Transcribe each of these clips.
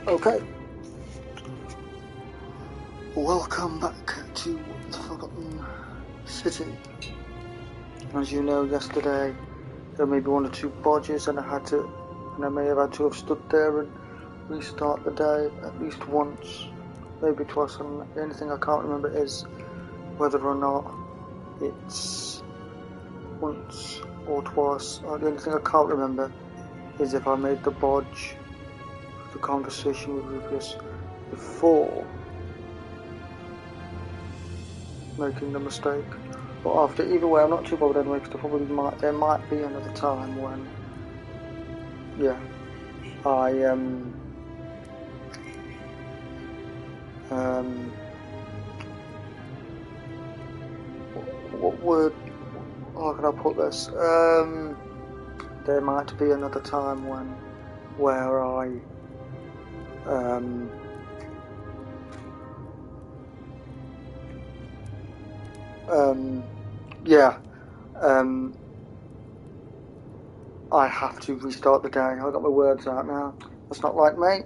Okay. Welcome back to the Forgotten City. As you know, yesterday there may be one or two bodges, and I may have had to have stood there and restart the day at least once, maybe twice. And the only thing I can't remember is whether or not it's once or twice. The only thing I can't remember is if I made the bodge, the conversation with Rufus, before making the mistake or after. Either way, I'm not too bothered anyway, because there might be another time when, yeah, what word, how can I put this, there might be another time where I, I have to restart the day. I got my words out now. That's not right, mate.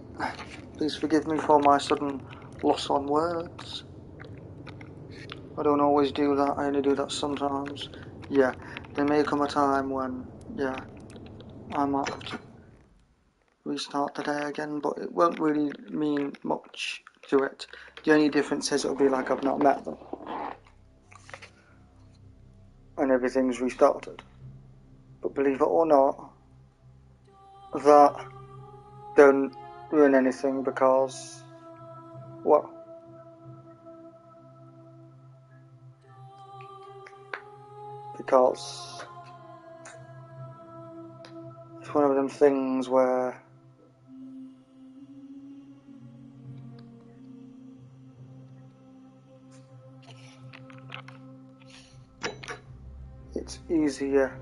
Please forgive me for my sudden loss on words. I don't always do that. I only do that sometimes. Yeah, there may come a time when, yeah, I might have to restart the day again, but it won't really mean much to it. The only difference is it'll be like I've not met them. And everything's restarted. But believe it or not, that don't ruin anything because, well, because it's one of them things where it's easier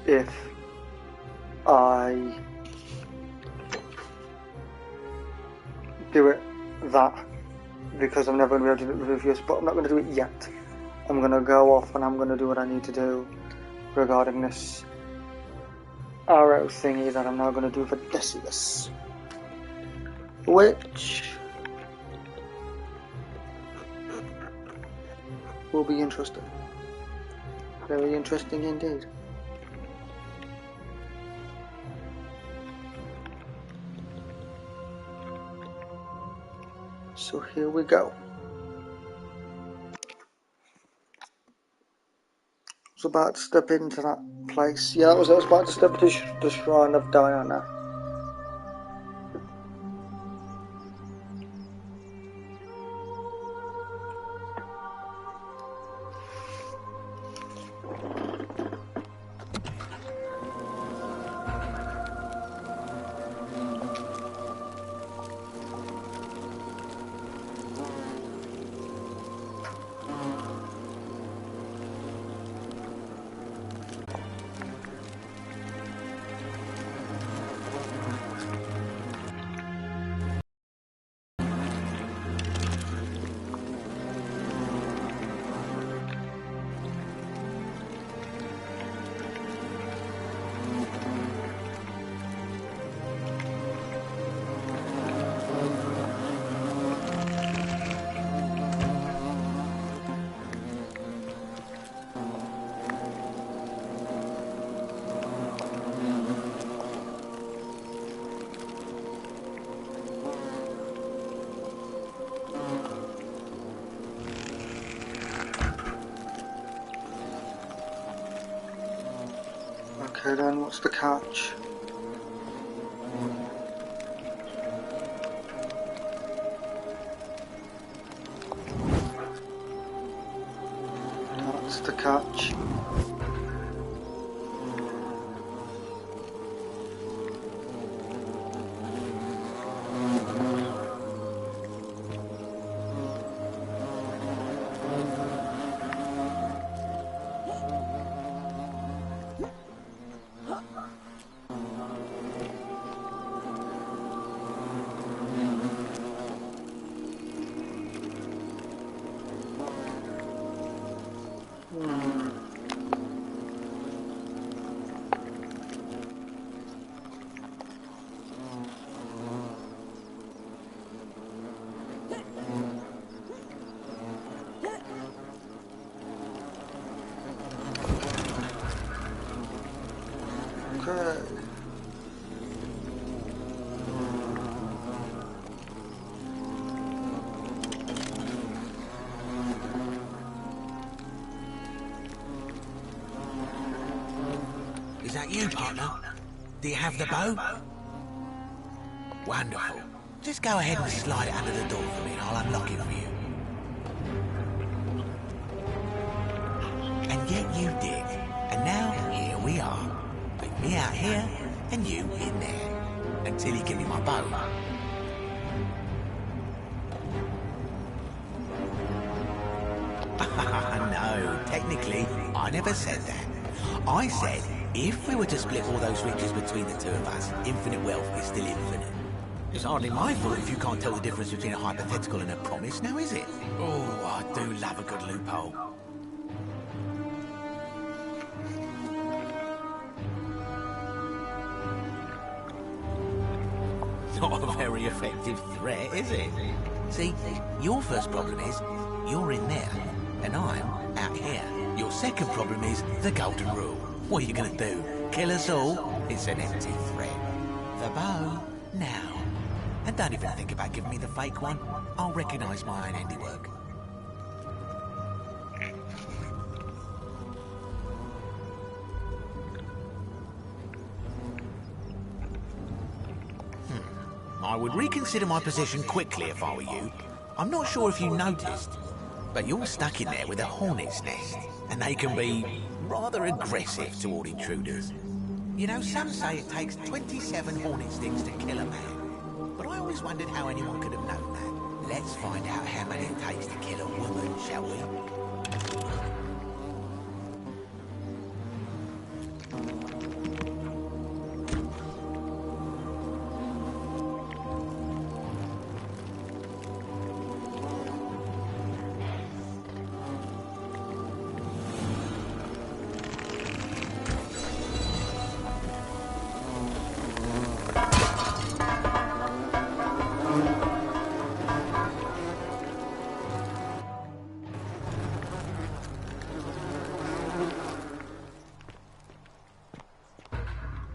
if I do it that, because I'm never going to be able to do it with reviews, but I'm not going to do it yet. I'm going to go off and I'm going to do what I need to do regarding this arrow thingy that I'm now going to do for Decius, which will be interesting. Very interesting indeed. So here we go. I was about to step into that place. Yeah, I was about to step into the Shrine of Diana. Okay then, what's the catch? That's the catch. Okay. Is that you, partner? Do you have the bow? Wonderful. Just go ahead and slide it under the door for me and I'll unlock it for you. And yet you did. And now, here we are. With me out here, and you in there. Until you give me my bow. No, technically, I never said that. I said, if we were to split all those riches between the two of us, infinite wealth is still infinite. It's hardly my fault if you can't tell the difference between a hypothetical and a promise, now is it? Oh, I do love a good loophole. Not a very effective threat, is it? See, your first problem is, you're in there, and I'm out here. Your second problem is the golden rule. What are you gonna do? Kill us all? It's an empty threat. The bow, now. And don't even think about giving me the fake one. I'll recognise my own handiwork. I would reconsider my position quickly if I were you. I'm not sure if you noticed, but you're stuck in there with a hornet's nest, and they can be rather aggressive toward intruders. You know, some say it takes 27 hornet stings to kill a man, but I always wondered how anyone could have known that. Let's find out how many it takes to kill a woman, shall we?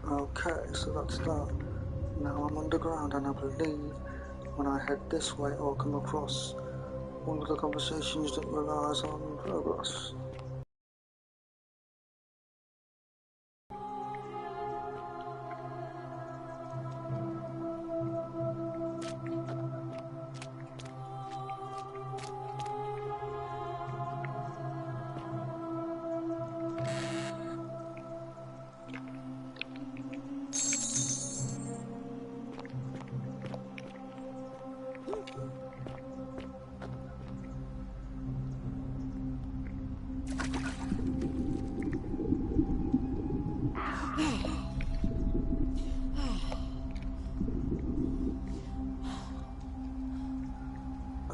Okay, so that's that. Now I'm underground, and I believe when I head this way I'll come across one of the conversations that relies on progress.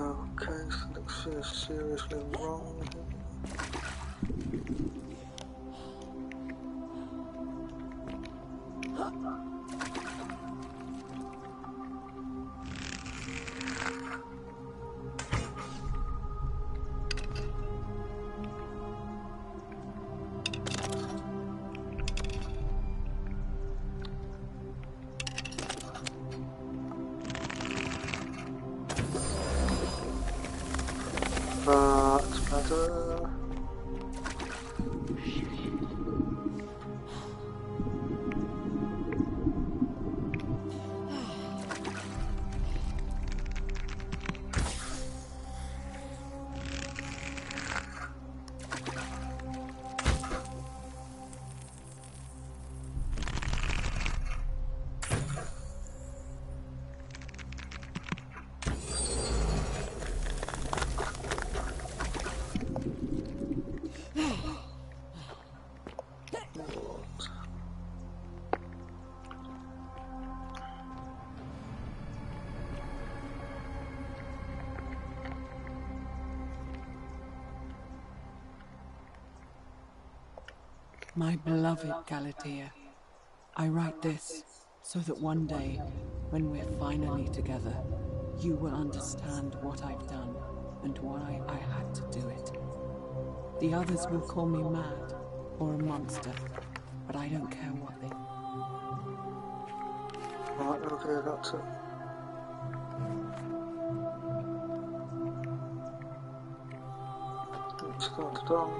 Okay, something seriously wrong here. That's better. My beloved Galatea, I write this so that one day, when we're finally together, you will understand what I've done and why I had to do it. The others will call me mad or a monster, but I don't care what they... Okay, that's it. Let's go to down.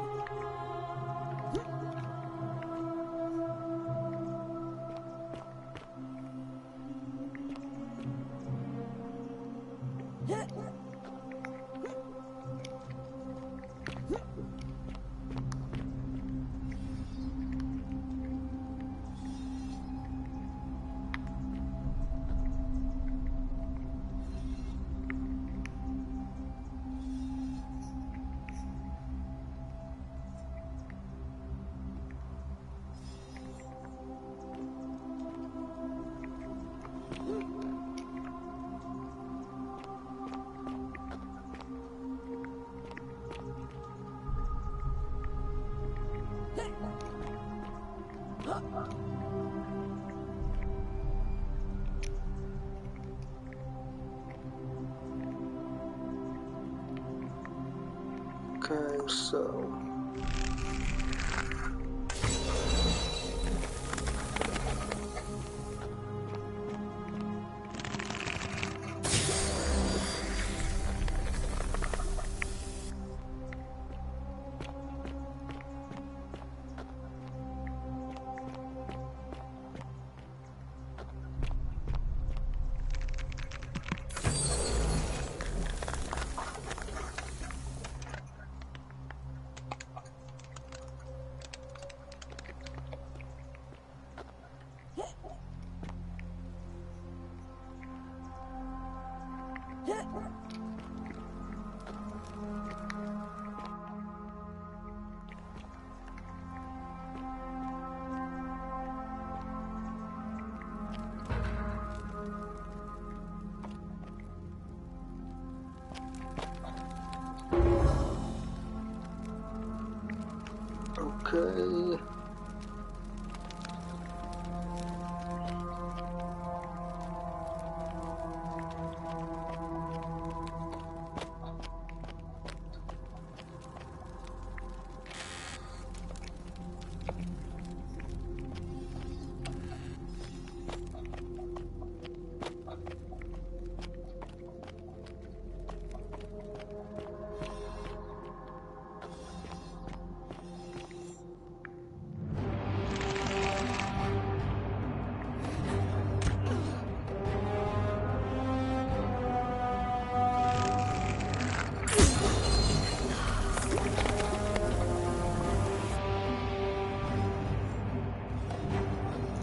Okay, so okay.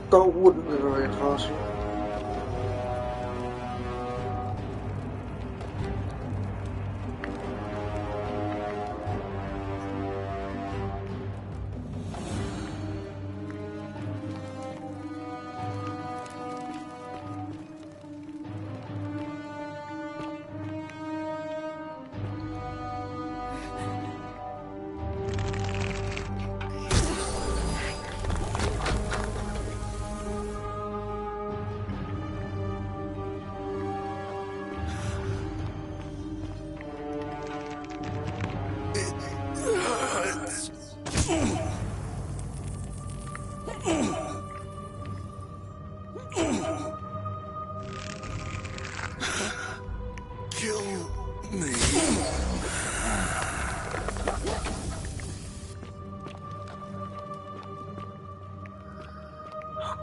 That wouldn't be very advancing.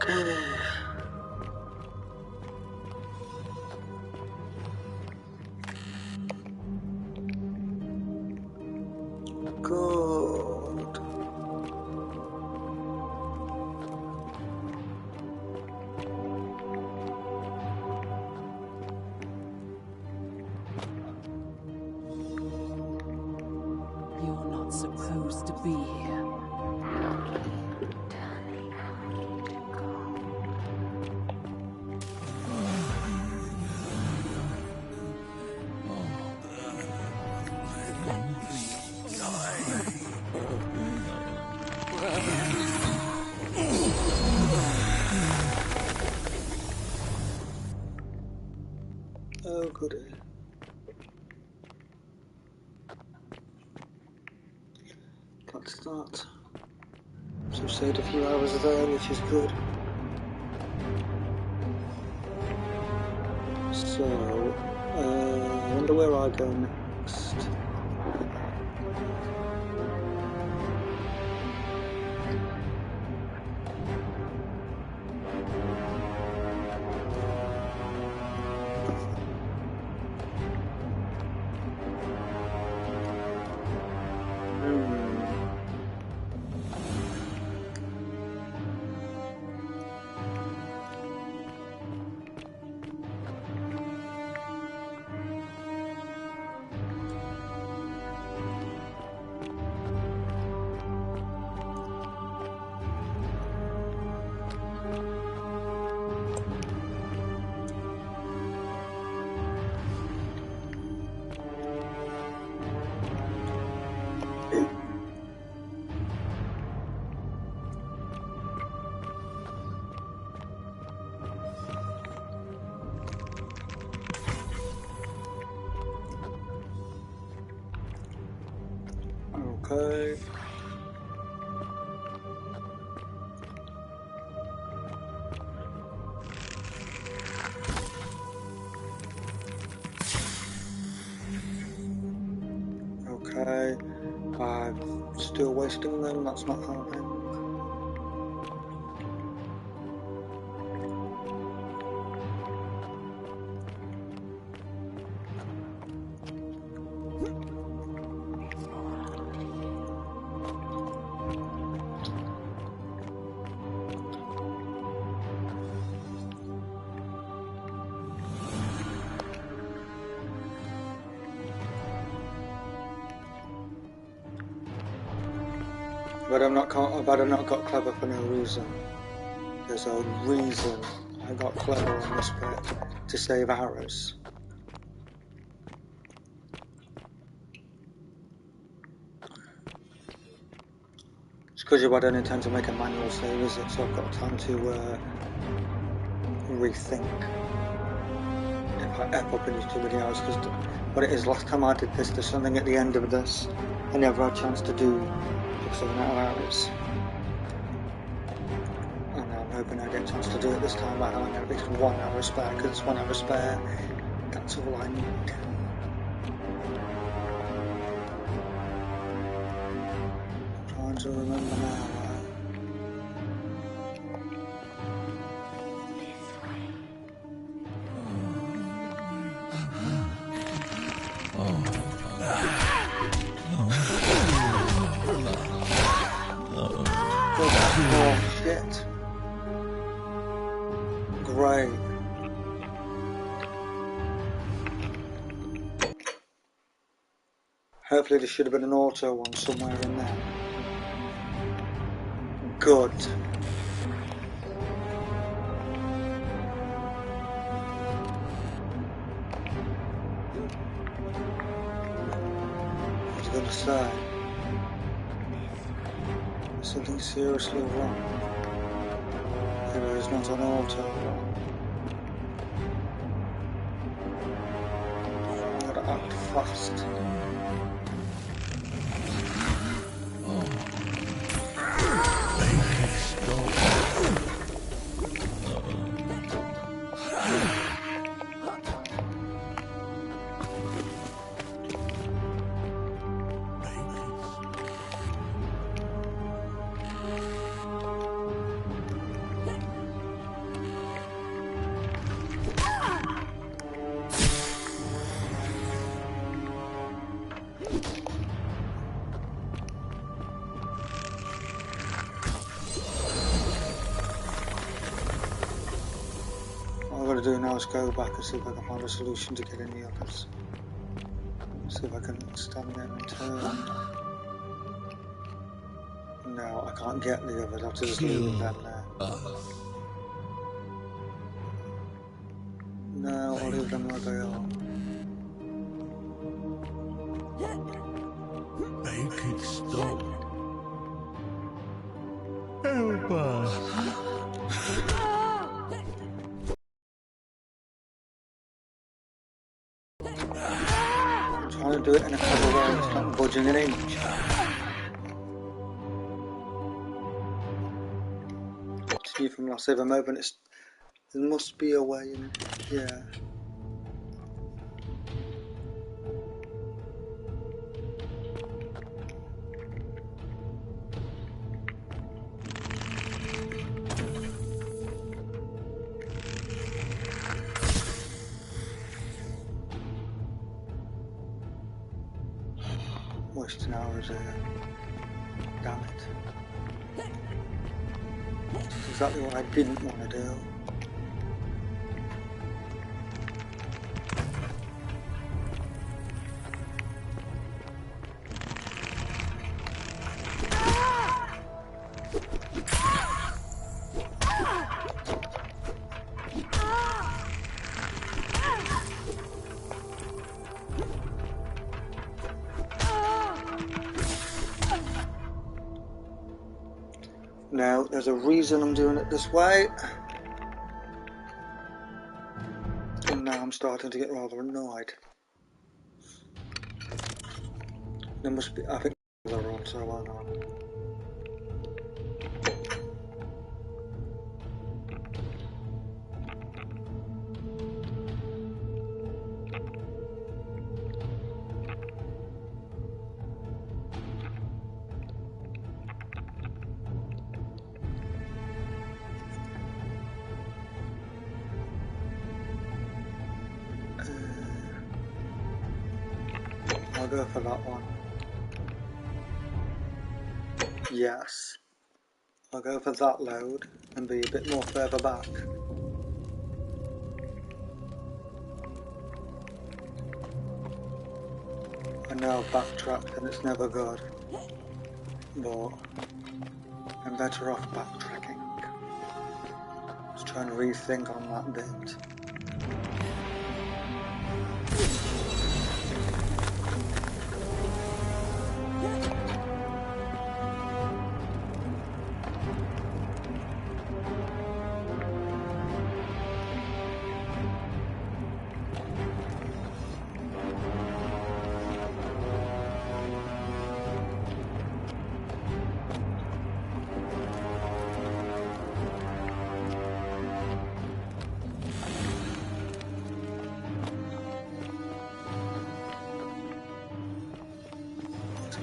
Okay. Good. You're not supposed to be here. Oh, goody. That's that. So saved a few hours there, which is good. So, I wonder where I go next. Okay. Okay. I'm still wasting them, that's not helping. But I've not got clever for no reason. There's a reason I got clever on this bit, to save arrows. It's because I don't intend to make a manual save, is it? So I've got time to rethink if I F up and use too many arrows. Because what it is, last time I did this, there's something at the end of this I never had a chance to do because I ran out of arrows. And I'm hoping I get a chance to do it this time. I only have just 1 arrow spare, because it's 1 arrow spare. That's all I need. I'm trying to remember now. Oh shit. Great. Hopefully there should have been an auto one somewhere in there. Good. I was going to say, something seriously wrong. It is not an auto one. I've got to act fast. What I'm going to do now is go back and see if I can find a solution to get in the others. See if I can stand there and turn. No, I can't get the others, I have to just leave them there. No, I'll leave them where they are. Make it stop. Help us. I'm trying to do it in a clever way, it's not budging an inch. Continue from last save. I'm open. There must be a way in. Yeah. wasting hours here. Damn it. That's exactly what I didn't want to do. Now, there's a reason I'm doing it this way, and now I'm starting to get rather annoyed. There must be, I think they're on, so why not? I'll go for that one. Yes. I'll go for that load and be a bit more further back. I know I've backtracked and it's never good, but I'm better off backtracking. Just trying to rethink on that bit.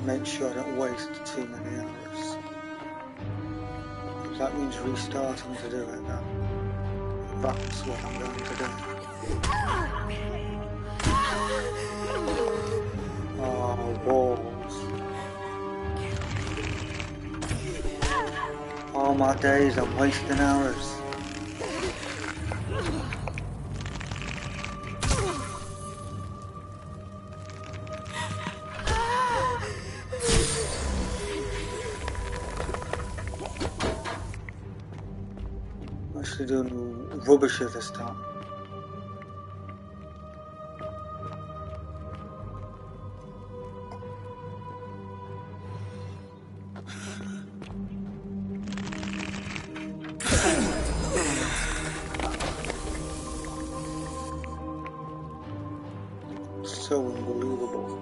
Make sure I don't waste too many hours. If that means restarting to do it, then that's what I'm going to do. Oh, walls. All my days I'm wasting hours. Actually doing rubbish at this time. So unbelievable.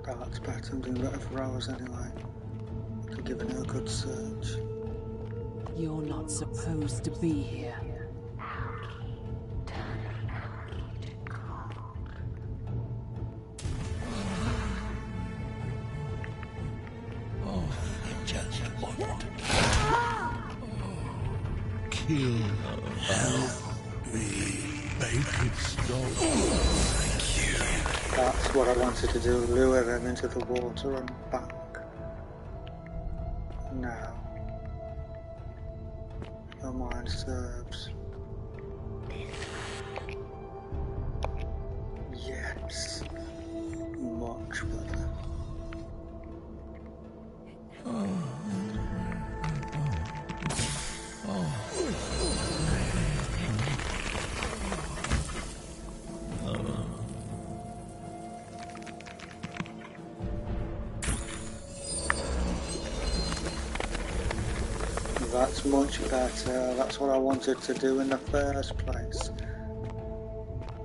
That's better. I'm doing better for hours anyway. To give it a good search. You're not supposed to be here. Oh, I just want to kill her. Help me. Make it stop. Thank you. That's what I wanted to do, lure them into the water and back. Now, my mind serves. Yes, much better. That's much better. That's what I wanted to do in the first place.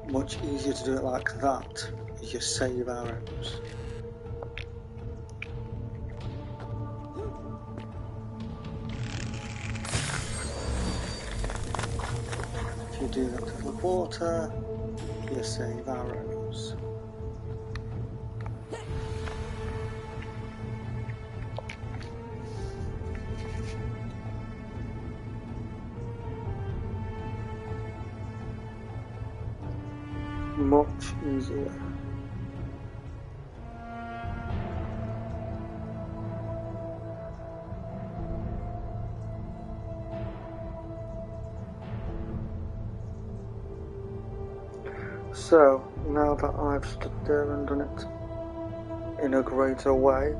Much easier to do it like that. You just save arrows. If you do that to the water, you save arrows. Much easier. So, now that I've stood there and done it in a greater way,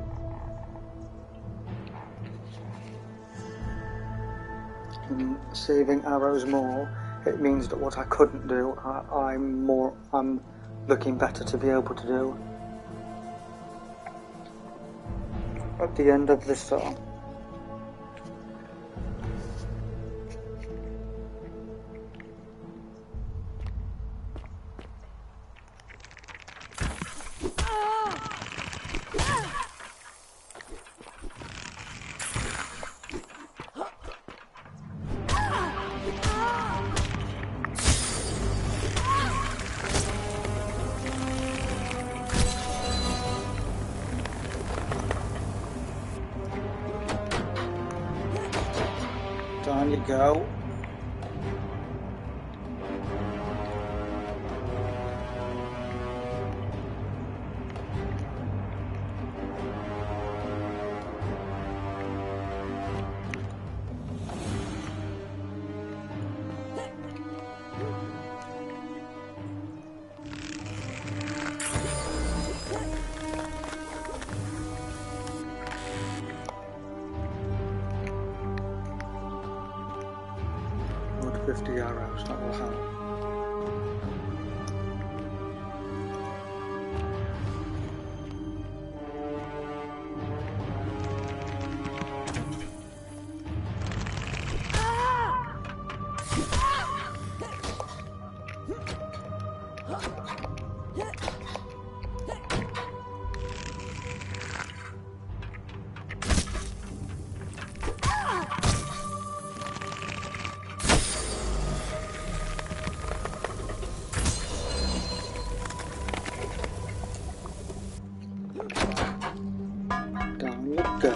and saving arrows more, it means that what I couldn't do, I'm looking better to be able to do at the end of this song. Down you go. With 50 arrows, that will help. Down you go.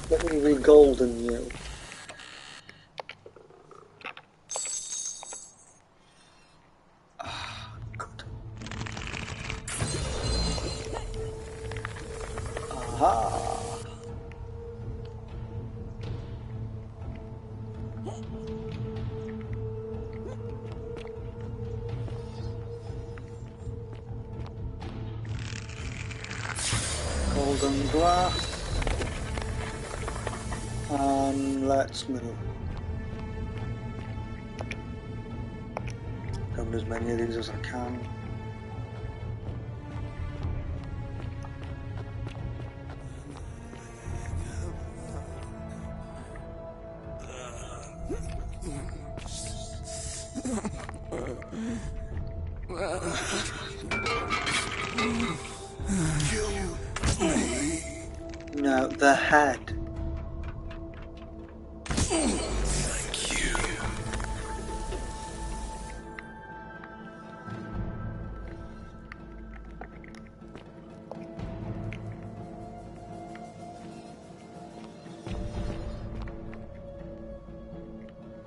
Let me re-golden you. Ah, good. Aha! Golden glass. And let's move. Cover as many of these as I can. No, the head. Thank you.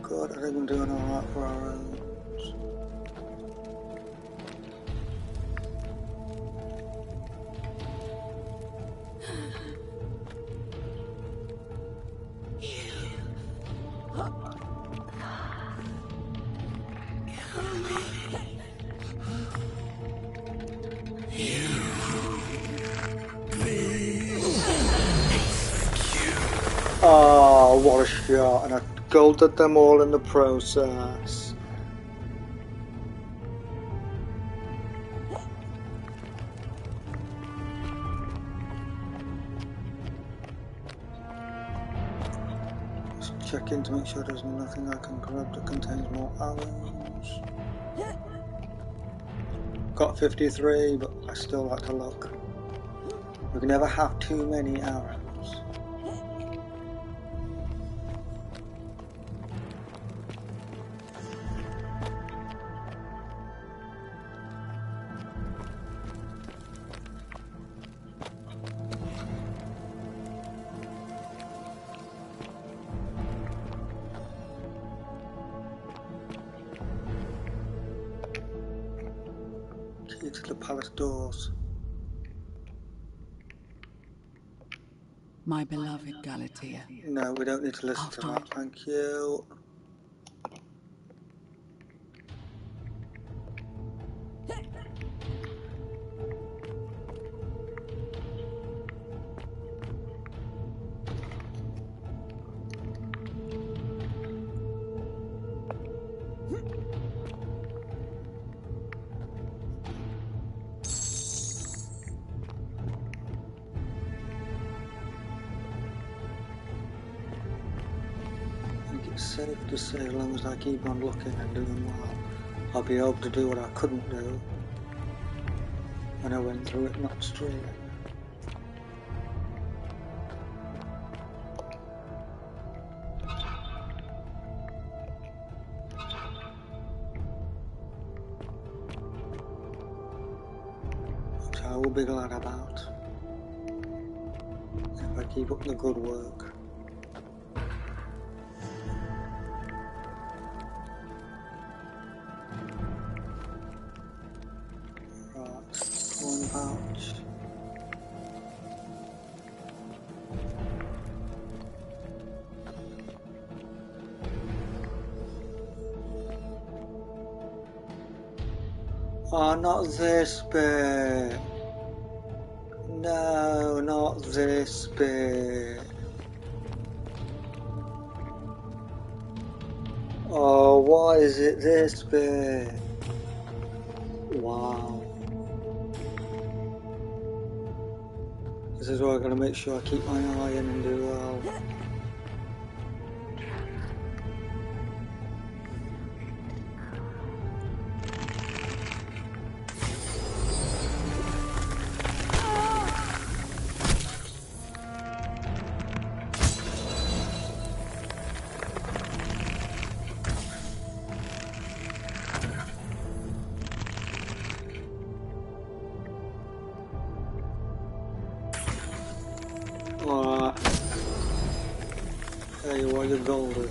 God, I think I'm doing alright for our roads. Oh, what a shot, and I golded them all in the process. Just checking to make sure there's nothing I can grab that contains more arrows. Got 53, but I still like to look. We can never have too many arrows. Key to the palace doors. My beloved Galatea. No, we don't need to listen to that, thank you. I think it's safe to say as long as I keep on looking and doing well, I'll be able to do what I couldn't do when I went through it not straight. Which I will be glad about if I keep up the good work. One pouch. Oh, not this bit. No, not this bit. Oh, why is it this bit? Wow. This is where I gotta make sure I keep my eye in and do well. Alright. There you are, you're golded.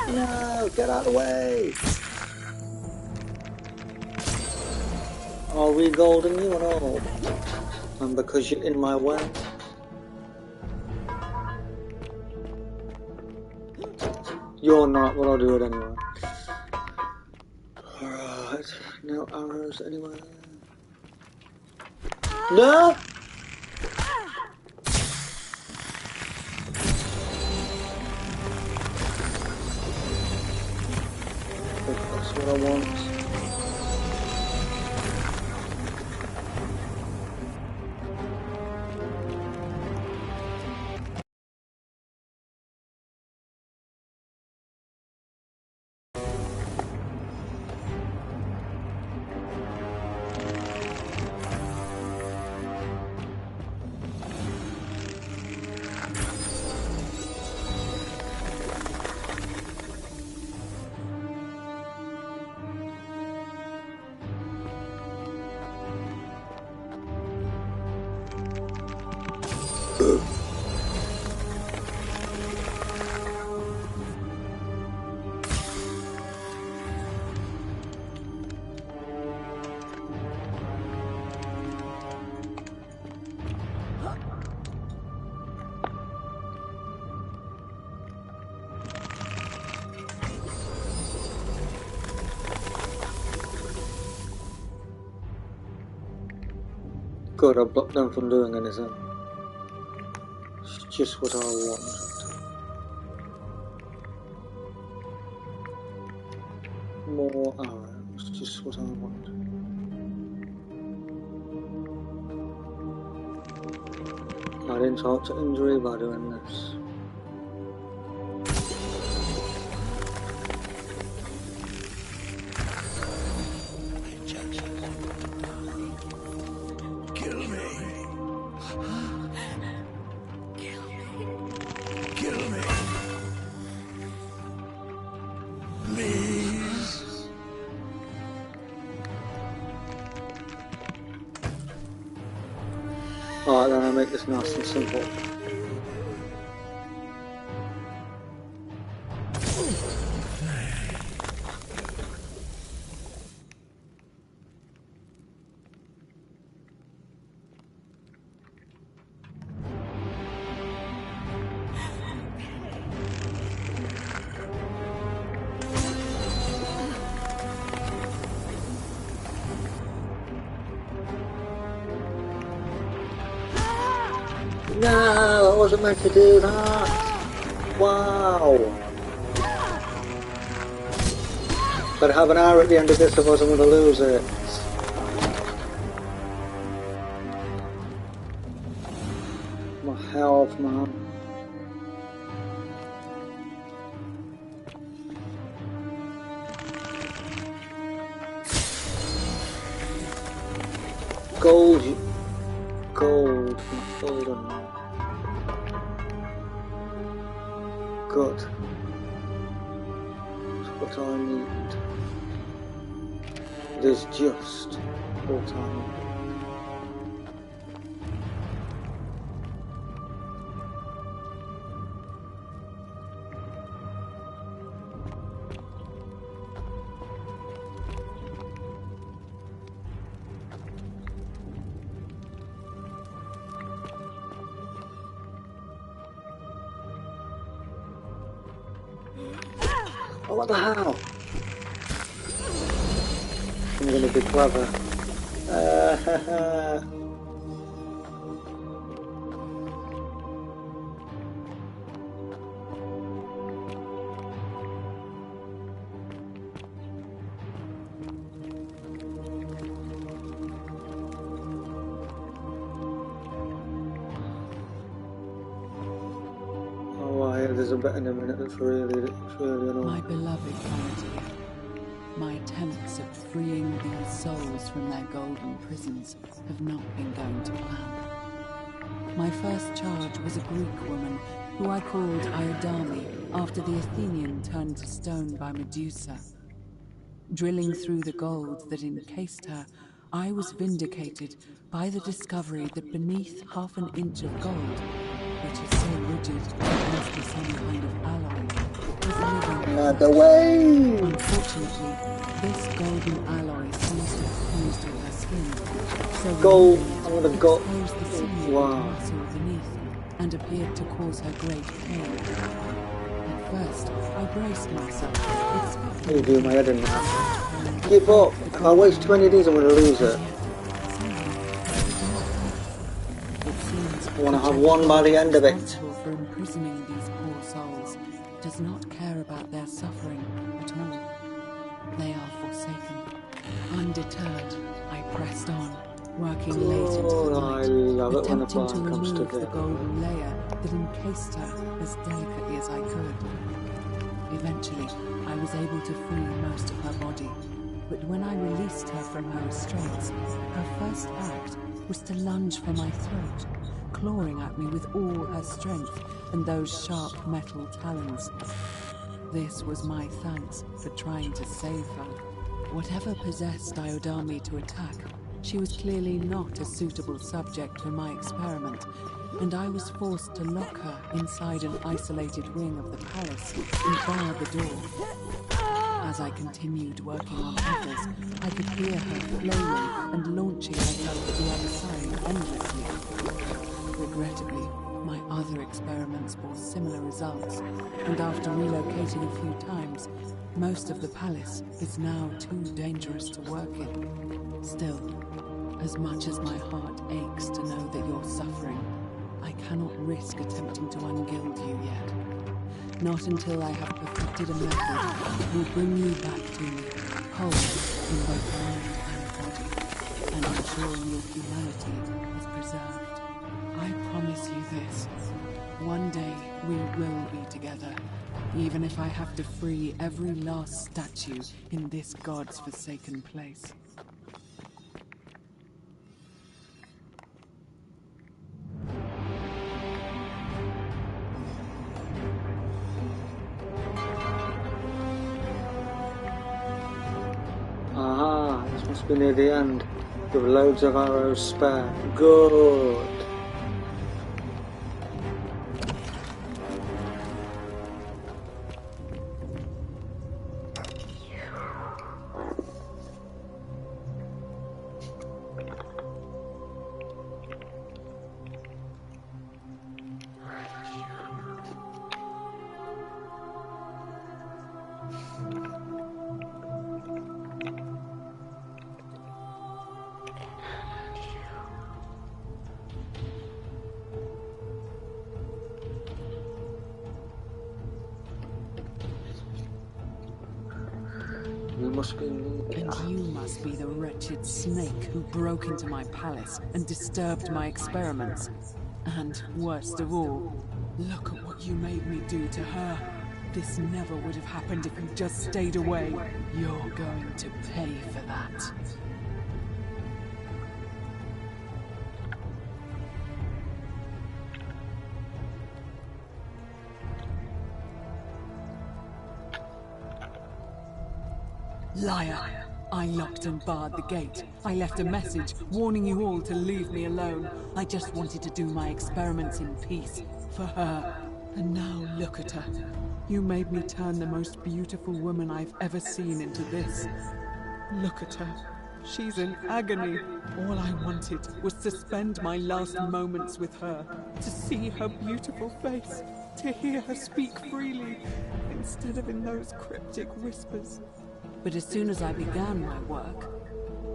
No, get out of the way! Are we golden you at all? And because you're in my way? You're not, but I'll do it anyway. Alright, no arrows anywhere. No! That's what I want. Good, I blocked them from doing anything. It's just what I wanted. More arrows, just what I want. I didn't talk to injury by doing this. Kill me. Kill me. Please. Alright, then I make this nice and simple. No, I wasn't meant to do that. Wow. But have an hour at the end of this, otherwise I'm going to lose it. My health, man. Gold. Gold. Not golden. Good. That's what I need. It is just what I need. Oh, what the hell? I'm gonna be clever. There's a bit in a minute that's really annoying. My beloved Galatea, my attempts at freeing these souls from their golden prisons have not been going to plan. My first charge was a Greek woman who I called Iodame after the Athenian turned to stone by Medusa. Drilling through the gold that encased her, I was vindicated by the discovery that beneath half an inch of gold, which is so rigid it must be some kind of alloy, was living. Another way! Unfortunately, this golden alloy seems to have fused with her skin, so Gold, it I'm gonna go. exposed the sinew Wow. muscle beneath and appeared to cause her great pain. At first, I braced myself. I'll do my head in now. Give up! If I waste 20 of these, I'm gonna lose it. I want to have one by the end of it. For imprisoning these poor souls, does not care about their suffering at all. They are forsaken. Undeterred, I pressed on, working late into the I night, love it when a attempting to plan comes remove the together. golden layer that encased her as delicately as I could. Eventually, I was able to free most of her body, but when I released her from her restraints, her first act was to lunge for my throat, clawing at me with all her strength and those sharp metal talons. This was my thanks for trying to save her. Whatever possessed Iodame to attack, she was clearly not a suitable subject for my experiment, and I was forced to lock her inside an isolated wing of the palace and bar the door. As I continued working on others, I could hear her flailing and launching herself at the other side endlessly. Regrettably, my other experiments bore similar results, and after relocating a few times, most of the palace is now too dangerous to work in. Still, As much as my heart aches to know that you're suffering, I cannot risk attempting to ungild you yet. Not until I have perfected a method that will bring you back to me, whole in both mind and body, and ensuring your humanity is preserved. I promise you this. One day we will be together, even if I have to free every last statue in this god's forsaken place. Aha, this must be near the end. With loads of arrows spare. Good. You must be And you must be the wretched snake who broke into my palace and disturbed my experiments. And worst of all, look at what you made me do to her. This never would have happened if you just stayed away. You're going to pay for that. Liar! I locked and barred the gate. I left a message warning you all to leave me alone. I just wanted to do my experiments in peace. For her. And now look at her. You made me turn the most beautiful woman I've ever seen into this. Look at her. She's in agony. All I wanted was to spend my last moments with her. To see her beautiful face. To hear her speak freely. Instead of in those cryptic whispers. But as soon as I began my work,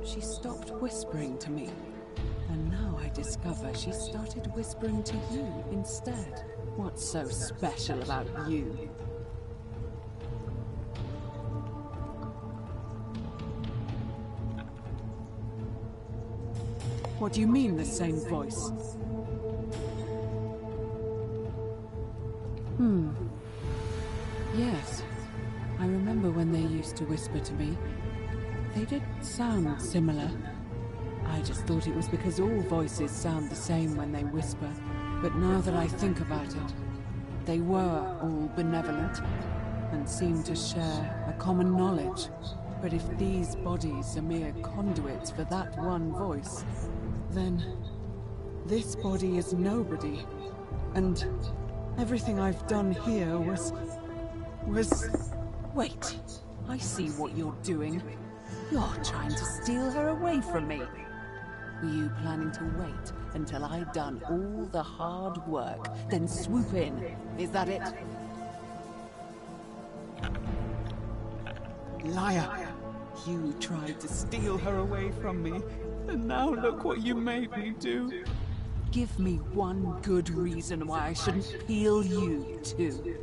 she stopped whispering to me. And now I discover she started whispering to you instead. What's so special about you? What do you mean, the same voice? Yes. I remember when they used to whisper to me. They did sound similar. I just thought it was because all voices sound the same when they whisper. But now that I think about it, they were all benevolent and seemed to share a common knowledge. But if these bodies are mere conduits for that one voice, then this body is nobody. And everything I've done here was... Wait, I see what you're doing. You're trying to steal her away from me. Were you planning to wait until I'd done all the hard work, then swoop in? Is that it? Liar! You tried to steal her away from me, and now look what you made me do. Give me one good reason why I shouldn't peel you too.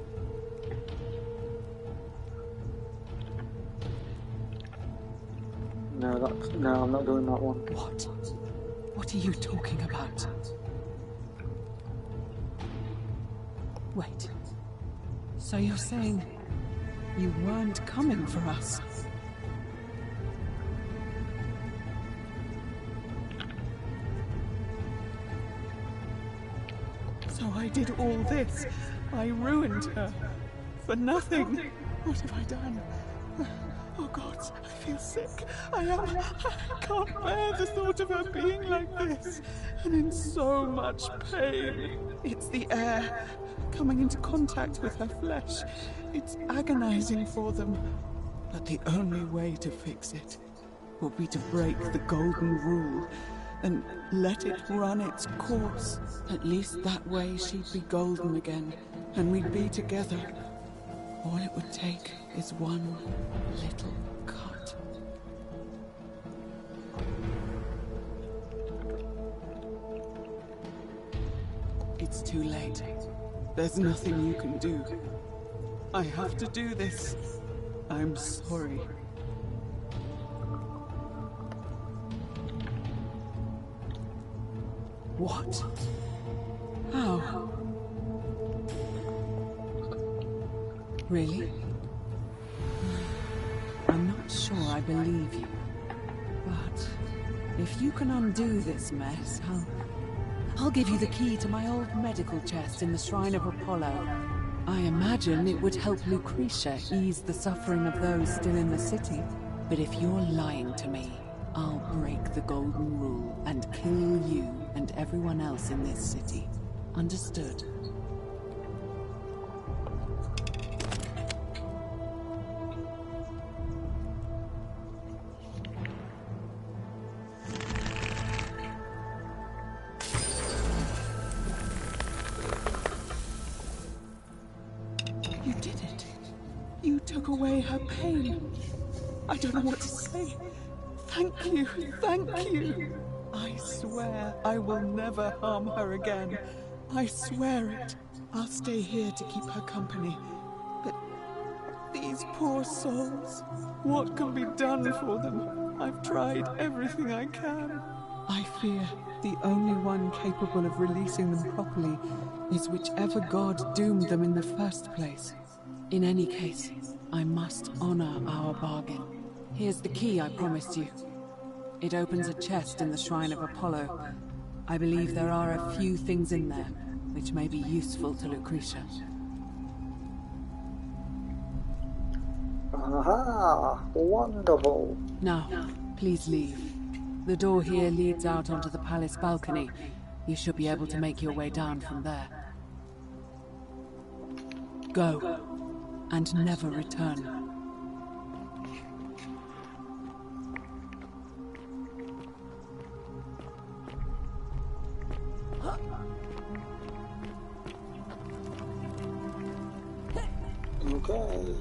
No, I'm not doing that one. What? What are you talking about? Wait. So you're saying you weren't coming for us? So I did all this. I ruined her. For nothing. What have I done? Oh God, I feel sick. I can't bear the thought of her being like this. And in so much pain. It's the air. Coming into contact with her flesh. It's agonizing for them. But the only way to fix it will be to break the golden rule and let it run its course. At least that way she'd be golden again, and we'd be together. All it would take is one little cut. There's nothing you can do. I have to do this. I'm sorry. What? How? Really? I'm not sure I believe you. But if you can undo this mess, I'll give you the key to my old medical chest in the Shrine of Apollo. I imagine it would help Lucretia ease the suffering of those still in the city. But if you're lying to me, I'll break the golden rule and kill you and everyone else in this city. Understood? You did it. You took away her pain. I don't know what to say. Thank you. Thank you. I swear I will never harm her again. I swear it. I'll stay here to keep her company. But these poor souls, what can be done for them? I've tried everything I can. I fear the only one capable of releasing them properly is whichever god doomed them in the first place. In any case, I must honor our bargain. Here's the key I promised you. It opens a chest in the Shrine of Apollo. I believe there are a few things in there which may be useful to Lucretia. Aha! Wonderful! Now, please leave. The door here leads out onto the palace balcony. You should be able to make your way down from there. Go, and never return. Okay.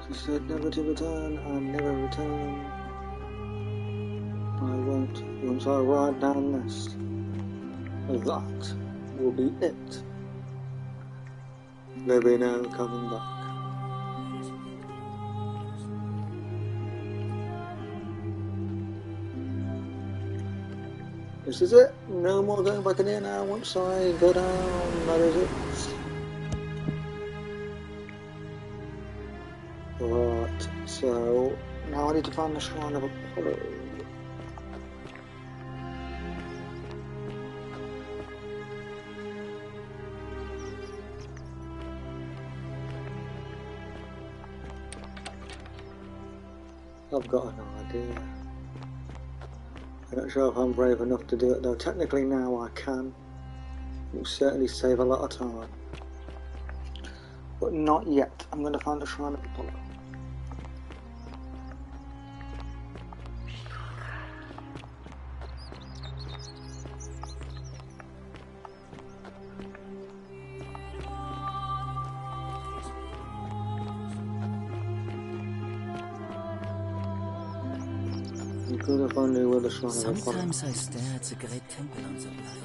She said never to return, and never return. I won't. Once I ride down this, that will be it. There'll be no coming back. This is it. No more going back in here now. Once I go down, that is it. Right, so now I need to find the Shrine of Apollo. I've got an idea. I'm not sure if I'm brave enough to do it though. Technically now I can. It will certainly save a lot of time. But not yet. I'm going to find the Shrine of Apollo. Good if I knew where the Shrine of Apollo. Sometimes I stare at the great temple on the left.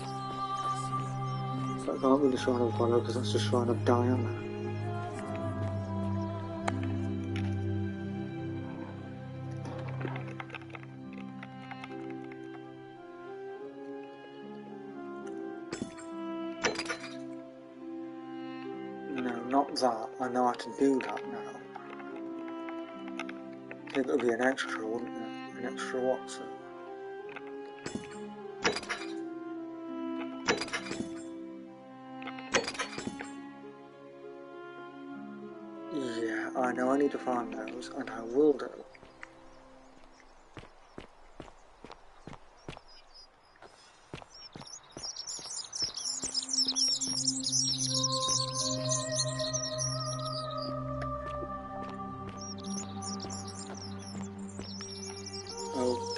That can't be the Shrine of Apollo because that's the Shrine of Diana. No, not that. I know how to do that now. It would be an extra, wouldn't it? An extra Watson. Yeah, I know I need to find those, and I will do.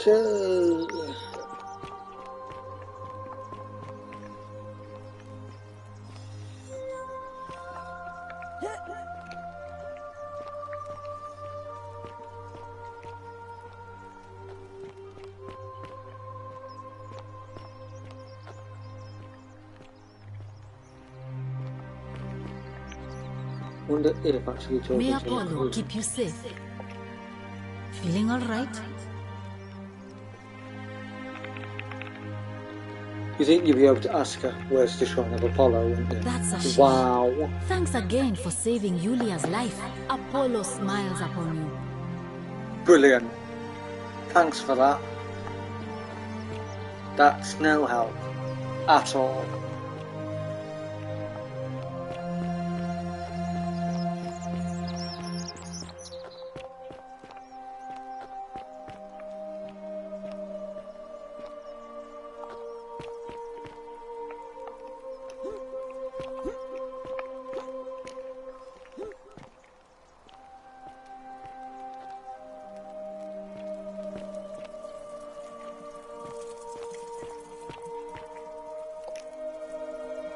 Okay. Wonder if actually May talking to Apollo the keep you safe. Feeling all right? You think you'd be able to ask her where's the shrine of Apollo, wouldn't you? That's a shame. Wow. Thanks again for saving Yulia's life. Apollo smiles upon you. Brilliant. Thanks for that. That's no help at all.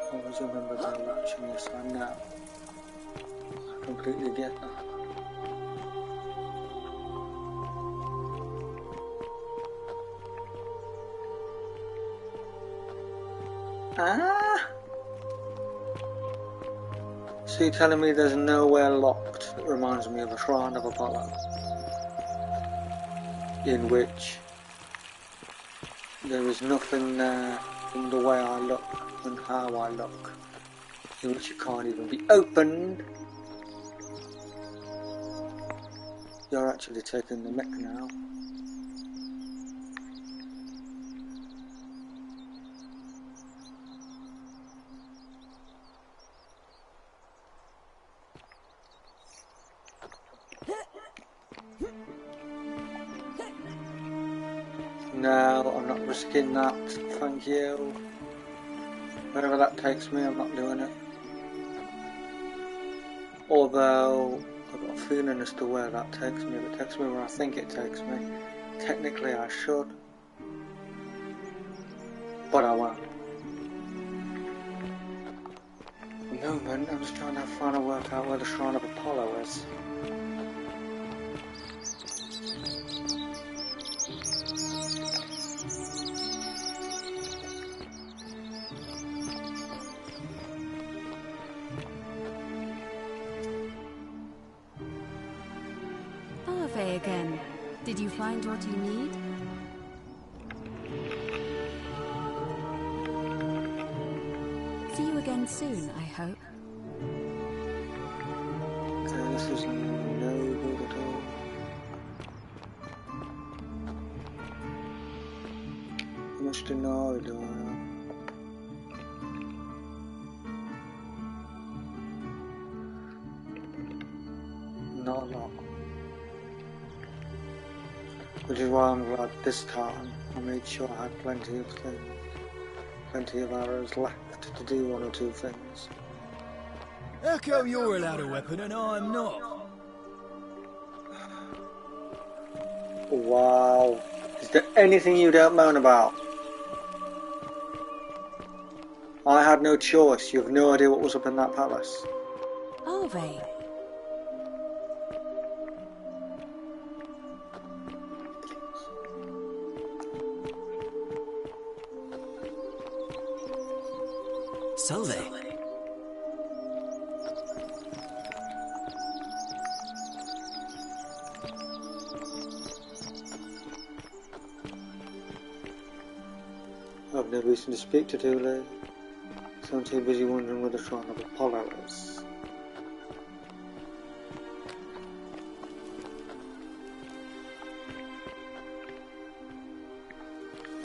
I always remember the watching this one now. I completely get that. Ah! So you're telling me there's nowhere locked that reminds me of a shrine of Apollo? In which there is nothing there from the way I look and how I look, in which it can't even be opened. You're actually taking the mick now. No, I'm not risking that, thank you. Wherever that takes me, I'm not doing it. Although, I've got a feeling as to where that takes me. If it takes me where I think it takes me, technically I should. But I won't. At the moment, I'm just trying to work out where the Shrine of Apollo is. Avery again. Did you find what you need? See you again soon, I hope. Okay, this is no good at all. How much to know, do I know? Not a lot. Which is why I'm glad this time I made sure I had plenty of things, plenty of arrows left to do one or two things. How come you're allowed a weapon and I'm not? Wow. Is there anything you don't moan about? I had no choice. You have no idea what was up in that palace. Avery. Salve. I've no reason to speak to Tule, so I'm too busy wondering where the Shrine of Apollo is.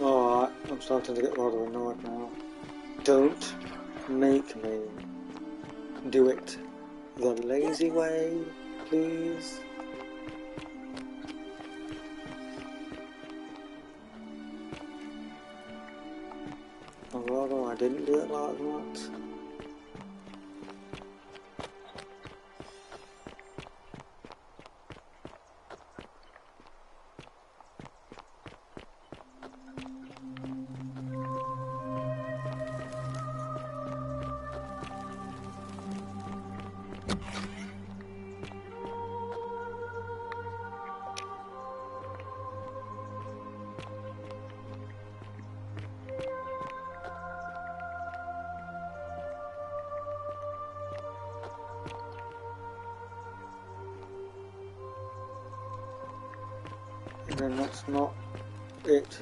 Alright, I'm starting to get rather annoyed now. Don't make me do it the lazy way, please. Or rather, I didn't do it like that. then that's not it.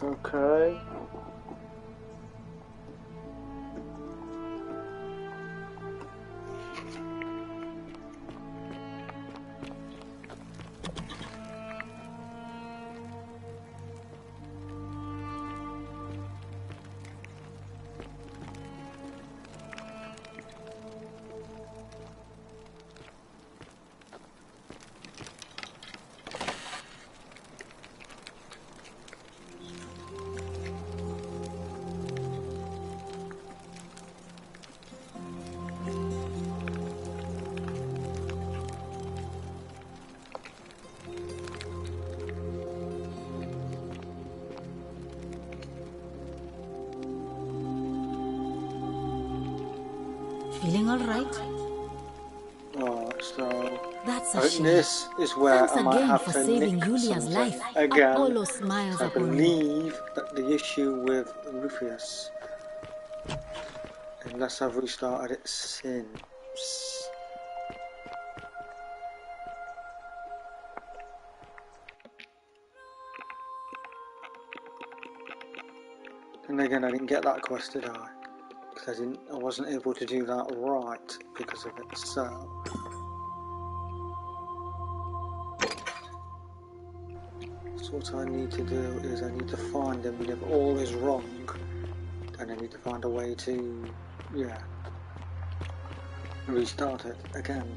Okay. Feeling all right? Oh, so That's I a think shame. this is where Thanks I might again have for to saving nick Julia's something life. again. Apollo smiles I upon you. believe that the issue with Rufus Unless I've restarted it since. And again, I didn't get that quest, did I? Because I wasn't able to do that right because of it. So what I need to do is I need to find them, and if all is wrong, then I need to find a way to, yeah, restart it again.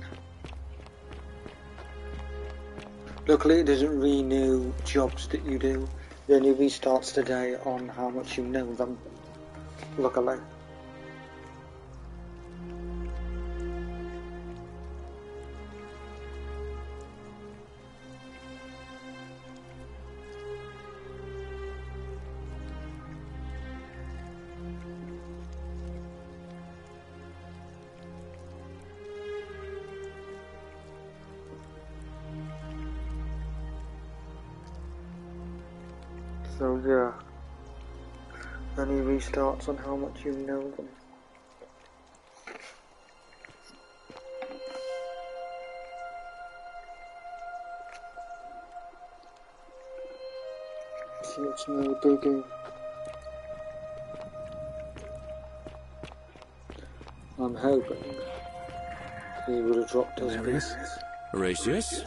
Luckily, it doesn't renew jobs that you do. It only restarts today on how much you know them. Luckily. So yeah, any restarts on how much you know them. So it's no biggie. I'm hoping he would have dropped his pieces. Horatius?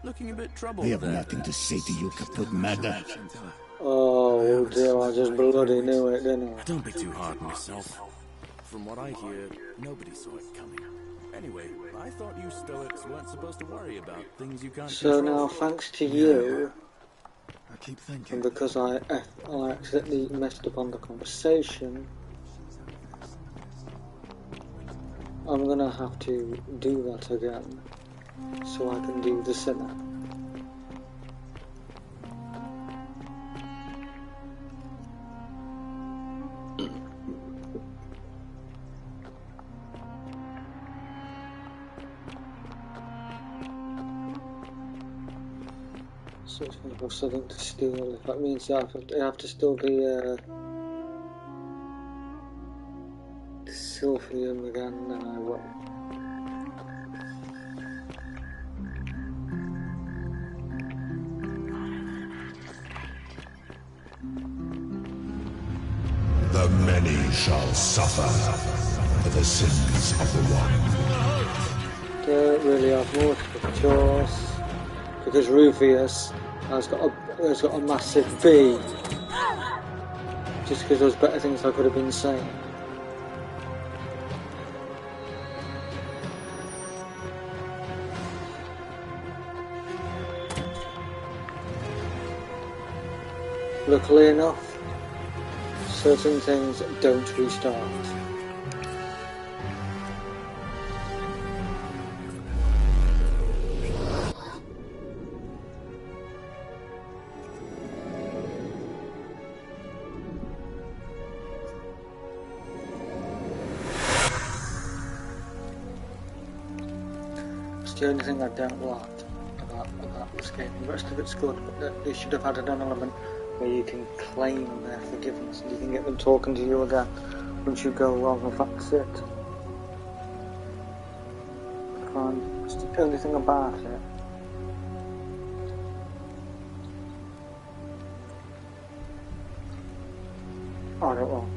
Looking a bit troubled. I have nothing to say to you, Kaput Mada. Oh dear, I just bloody knew it, didn't I? Don't be too hard on yourself. From what I hear, nobody saw it coming. Anyway, I thought you Stoics weren't supposed to worry about things you can't So control. now, thanks to you, I keep thinking. and because I accidentally messed up on the conversation, I'm gonna have to do that again, so I can do the sinner. So it's going to have something to steal. If that means I have to steal the Sylphium again, then I will. The many shall suffer for the sins of the one. Don't really have much of a choice because Rufius has got a massive B. Just because there's better things I could have been saying. Luckily enough, certain things don't restart. It's the only thing I don't like about this game. The rest of it's good, but they should have added an element where you can claim their forgiveness and you can get them talking to you again once you go wrong, and that's it. Fine. It's the only thing about it. I don't know.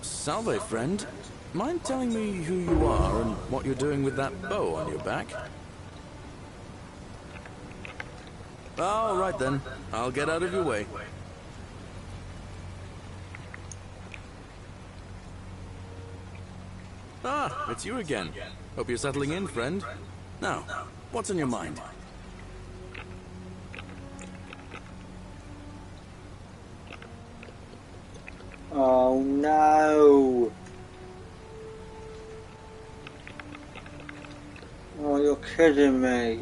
Salve, friend. Mind telling me who you are and what you're doing with that bow on your back? All right then. I'll get out of your way. Ah, it's you again. Hope you're settling in, friend. Now, what's on your mind? Oh no! Oh, you're kidding me.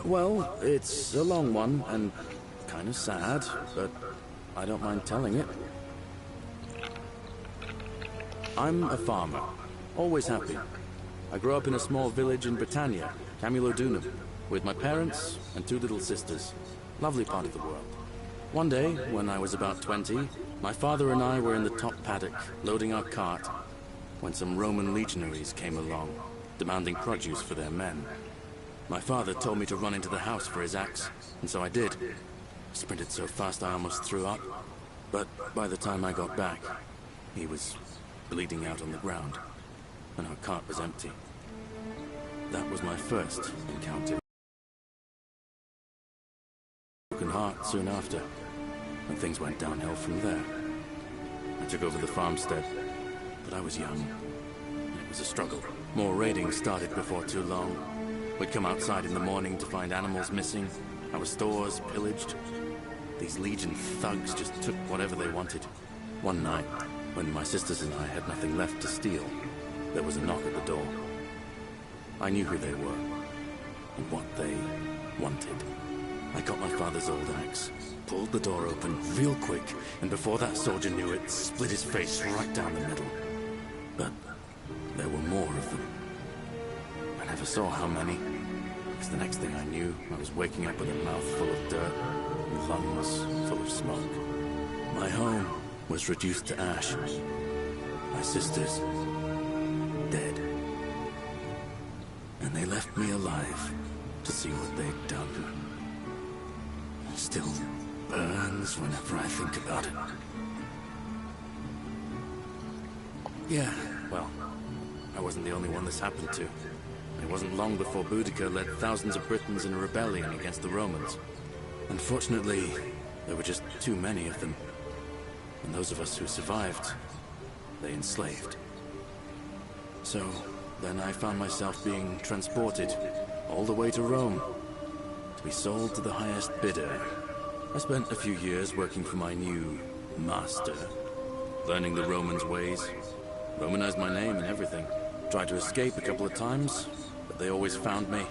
Well, it's a long one and kind of sad, but I don't mind telling it. I'm a farmer. Always happy. I grew up in a small village in Britannia, Camulodunum, with my parents and 2 little sisters. Lovely part of the world. One day, when I was about 20, my father and I were in the top paddock, loading our cart, when some Roman legionaries came along, demanding produce for their men. My father told me to run into the house for his axe, and so I did. Sprinted so fast I almost threw up, but by the time I got back, he was bleeding out on the ground, and our cart was empty. That was my first encounter. Broken heart soon after, and things went downhill from there. I took over the farmstead, but I was young. It was a struggle. More raiding started before too long. We'd come outside in the morning to find animals missing, our stores pillaged. These Legion thugs just took whatever they wanted. One night, when my sisters and I had nothing left to steal, there was a knock at the door. I knew who they were, and what they wanted. I got my father's old axe, pulled the door open real quick, and before that soldier knew it, split his face right down the middle. But there were more of them. I never saw how many, because the next thing I knew, I was waking up with a mouth full of dirt and lungs full of smoke. My home was reduced to ash. My sisters, dead. And they left me alive to see what they'd done. It still burns whenever I think about it. Yeah, well, I wasn't the only one this happened to. It wasn't long before Boudica led thousands of Britons in a rebellion against the Romans. Unfortunately, there were just too many of them. And those of us who survived, they enslaved. So, then I found myself being transported all the way to Rome, to be sold to the highest bidder. I spent a few years working for my new master, learning the Romans' ways, Romanized my name and everything. Tried to escape a couple of times, but they always found me,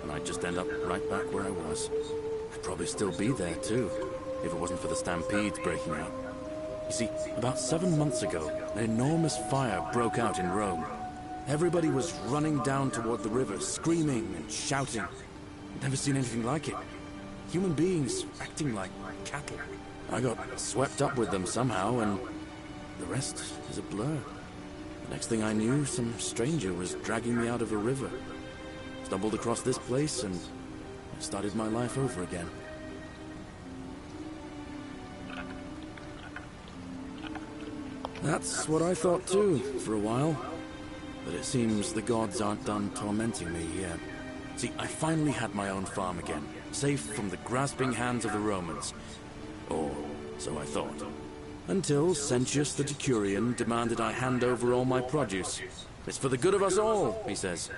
and I'd just end up right back where I was. I'd probably still be there too, if it wasn't for the stampedes breaking out. You see, about 7 months ago, an enormous fire broke out in Rome. Everybody was running down toward the river, screaming and shouting. I'd never seen anything like it. Human beings acting like cattle. I got swept up with them somehow, and the rest is a blur. The next thing I knew, some stranger was dragging me out of a river. Stumbled across this place, and I started my life over again. That's what I thought too, for a while. But it seems the gods aren't done tormenting me yet. See, I finally had my own farm again, safe from the grasping hands of the Romans. Or so I thought. Until Sentius the Decurion demanded I hand over all my produce. It's for the good of us all, he says.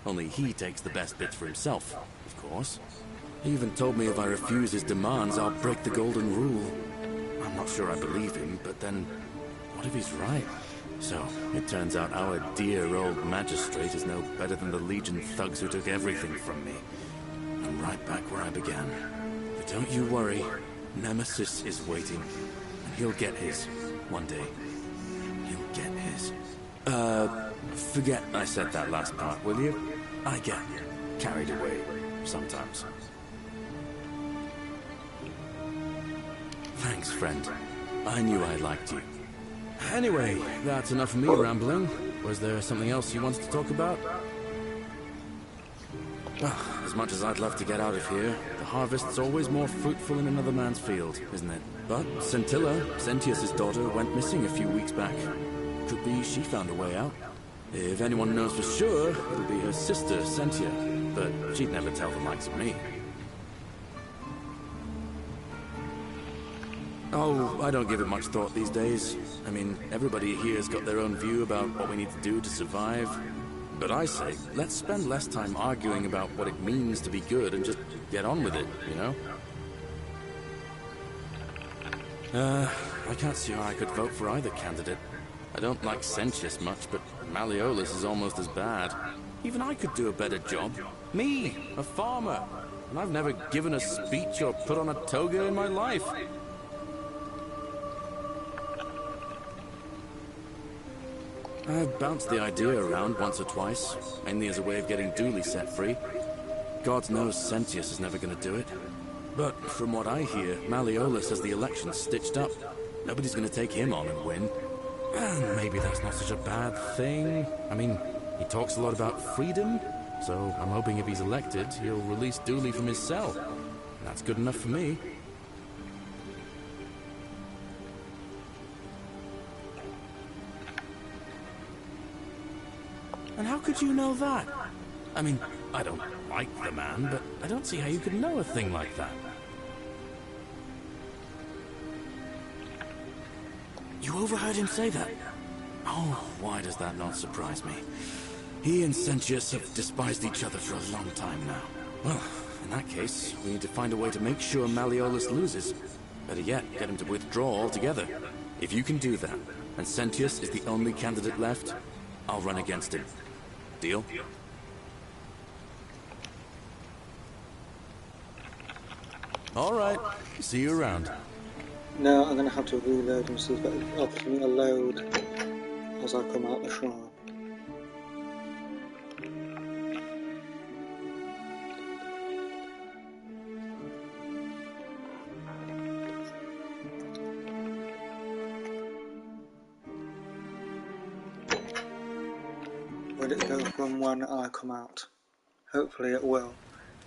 Only he takes the best bits for himself, of course. He even told me if I refuse his demands, I'll break the golden rule. I'm not sure I believe him, but then, what if he's right? So, it turns out our dear old magistrate is no better than the Legion thugs who took everything from me. I'm right back where I began. But don't you worry, Nemesis is waiting. And he'll get his, one day. He'll get his. Forget I said that last part, will you? I get carried away, sometimes. Thanks, friend. I knew I liked you. Anyway, that's enough of me rambling. Was there something else you wanted to talk about? Well, as much as I'd love to get out of here, the harvest's always more fruitful in another man's field, isn't it? But Scintilla, Sentius's daughter, went missing a few weeks back. Could be she found a way out. If anyone knows for sure, it'll be her sister, Sentia. But she'd never tell the likes of me. Oh, I don't give it much thought these days. I mean, everybody here's got their own view about what we need to do to survive. But I say, let's spend less time arguing about what it means to be good and just get on with it, you know? I can't see how I could vote for either candidate. I don't like Sentius much, but Malleolus is almost as bad. Even I could do a better job. Me, a farmer. And I've never given a speech or put on a toga in my life. I've bounced the idea around once or twice, mainly as a way of getting Dooley set free. God knows Sentius is never going to do it. But from what I hear, Malleolus has the elections stitched up. Nobody's going to take him on and win. And maybe that's not such a bad thing. I mean, he talks a lot about freedom, so I'm hoping if he's elected, he'll release Dooley from his cell. That's good enough for me. And how could you know that? I mean, I don't like the man, but I don't see how you could know a thing like that. You overheard him say that? Oh, why does that not surprise me? He and Sentius have despised each other for a long time now. Well, in that case, we need to find a way to make sure Malleolus loses. Better yet, get him to withdraw altogether. If you can do that, and Sentius is the only candidate left, I'll run against him. Deal? All right. See you around. Now I'm going to have to reload and see if it offers me a load as I come out the shrine. Will it go from when I come out? Hopefully it will.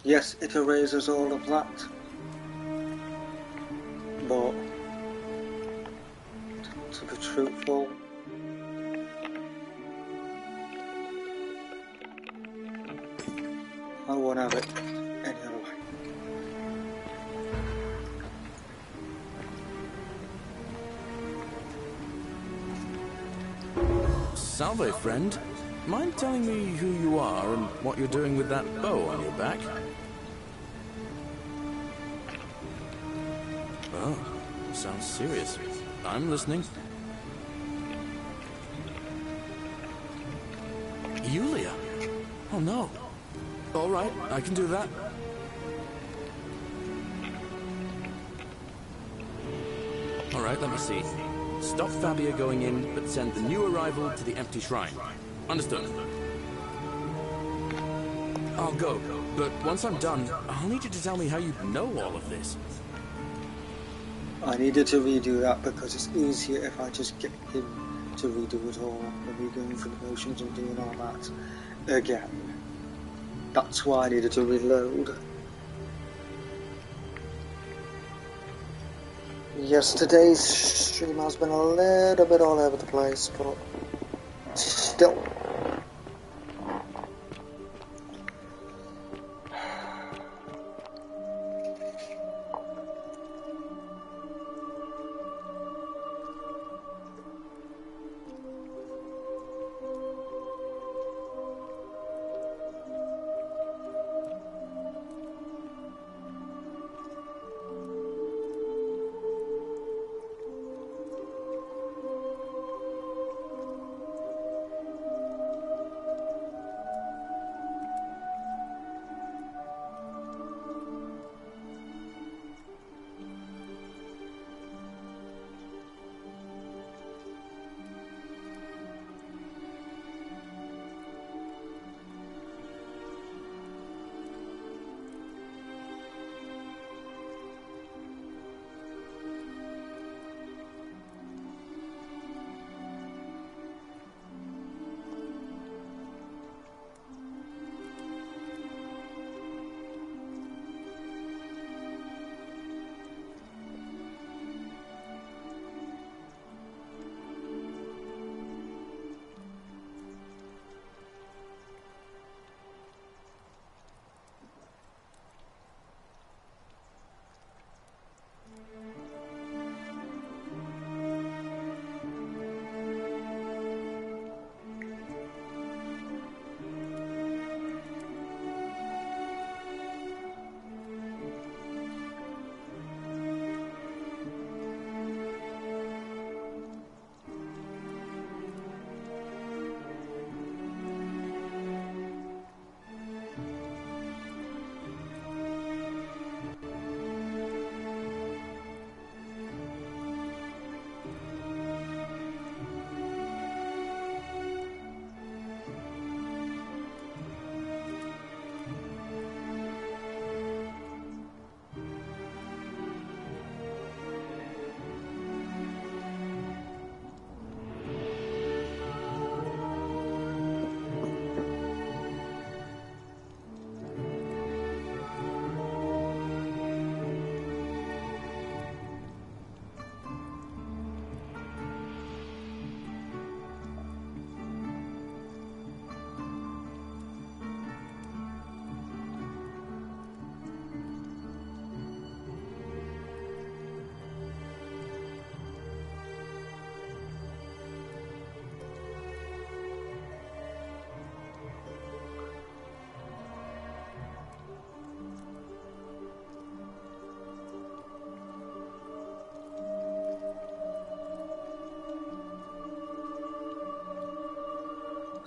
Yes, it erases all of that, but to be truthful, I won't have it any other way. Salve, friend. Mind telling me who you are and what you're doing with that bow on your back? Oh, sounds serious. I'm listening. Yulia? Oh no. All right, I can do that. All right, let me see. Stop Fabia going in, but send the new arrival to the empty shrine. Understood. I'll go, but once I'm done, I'll need you to tell me how you know all of this. I needed to redo that because it's easier if I just get him to redo it all than me going through the motions and doing all that again. That's why I needed to reload. Yesterday's stream has been a little bit all over the place, but still.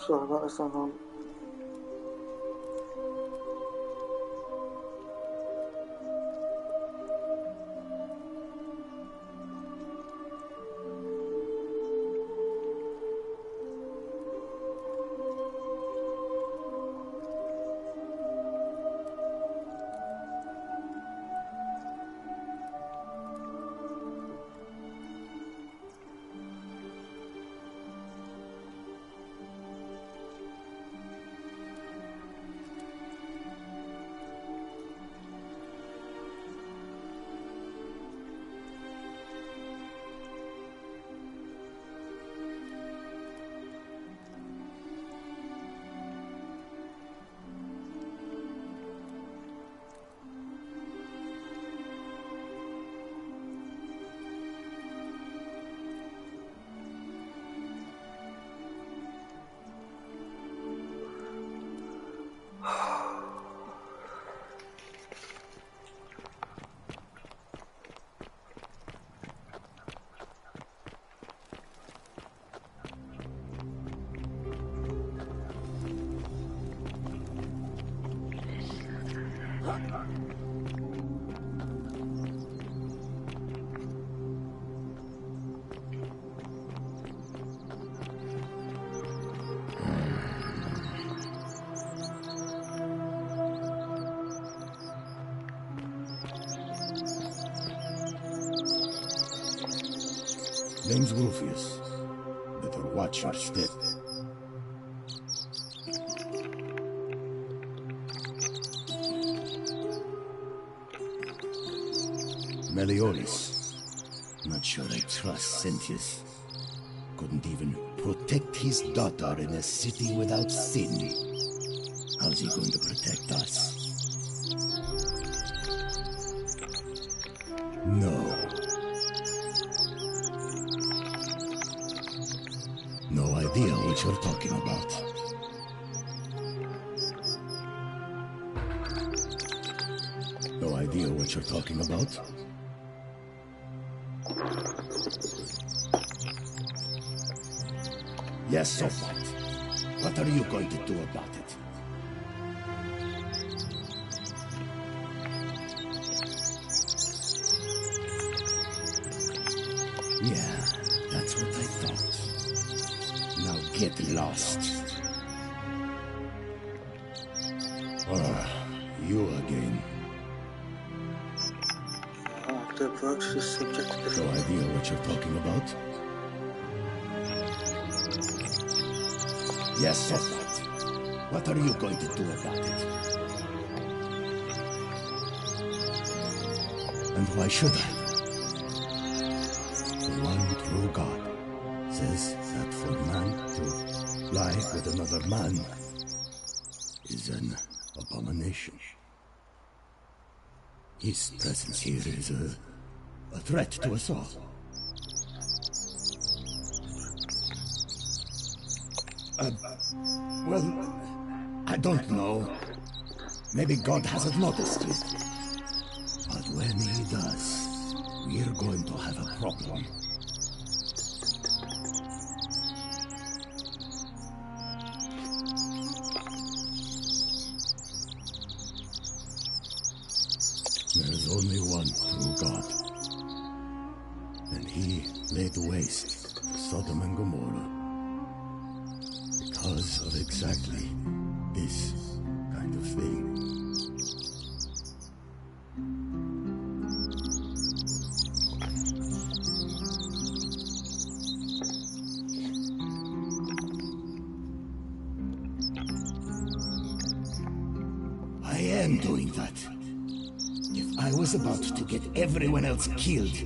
Sorry about this one. Name's Rufius. Better watch your step. Meliodas. Not sure I trust Sentius. Couldn't even protect his daughter in a city without sin. How's he going to protect us? No. No idea what you're talking about. No idea what you're talking about? Yes, so what? What are you going to do about it? Yeah, that's what I thought. Now get lost. You again. After approach the subject of No idea what you're talking about? Yes, so what? What are you going to do about it? And why should I? The one true God says that for man to lie with another man is an abomination. His presence here is a threat to us all. Well, I don't know. Maybe God hasn't noticed it. But when he does, we're going to have a problem. There's only one true God. And he laid waste to Sodom and Gomorrah because of exactly this kind of thing. I am doing that. If I was about to get everyone else killed,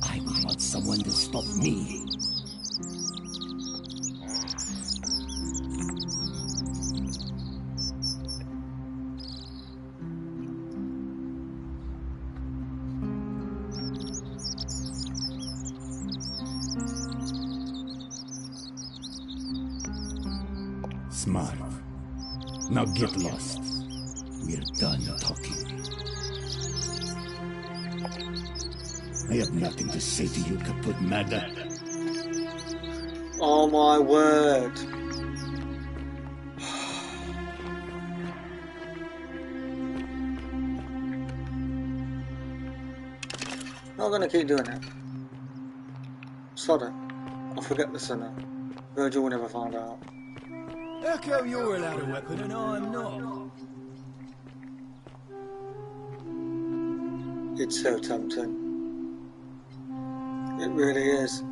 I would want someone to stop me. Smart. Now get lost. We're done talking. I have nothing to say to you, kaput Mada. Oh my word. Not gonna keep doing it. Sod it. I'll forget the sinner. Virgil will never find out. How come you're allowed a weapon and I'm not? It's so tempting. It really is.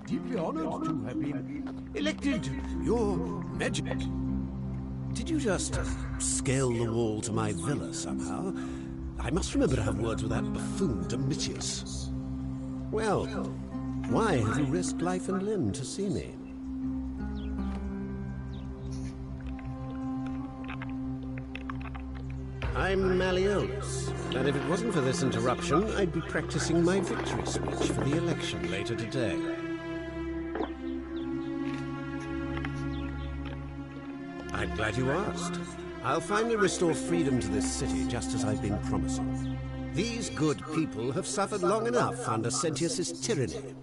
Deeply honored to have been elected your Majesty. Did you just scale the wall to my villa somehow? I must remember to have words with that buffoon Domitius. Well, why have you risked life and limb to see me? I'm Malleolus, and if it wasn't for this interruption, I'd be practicing my victory speech for the election later today. I'm glad you asked. I'll finally restore freedom to this city, just as I've been promising. These good people have suffered long enough under Sentius's tyranny.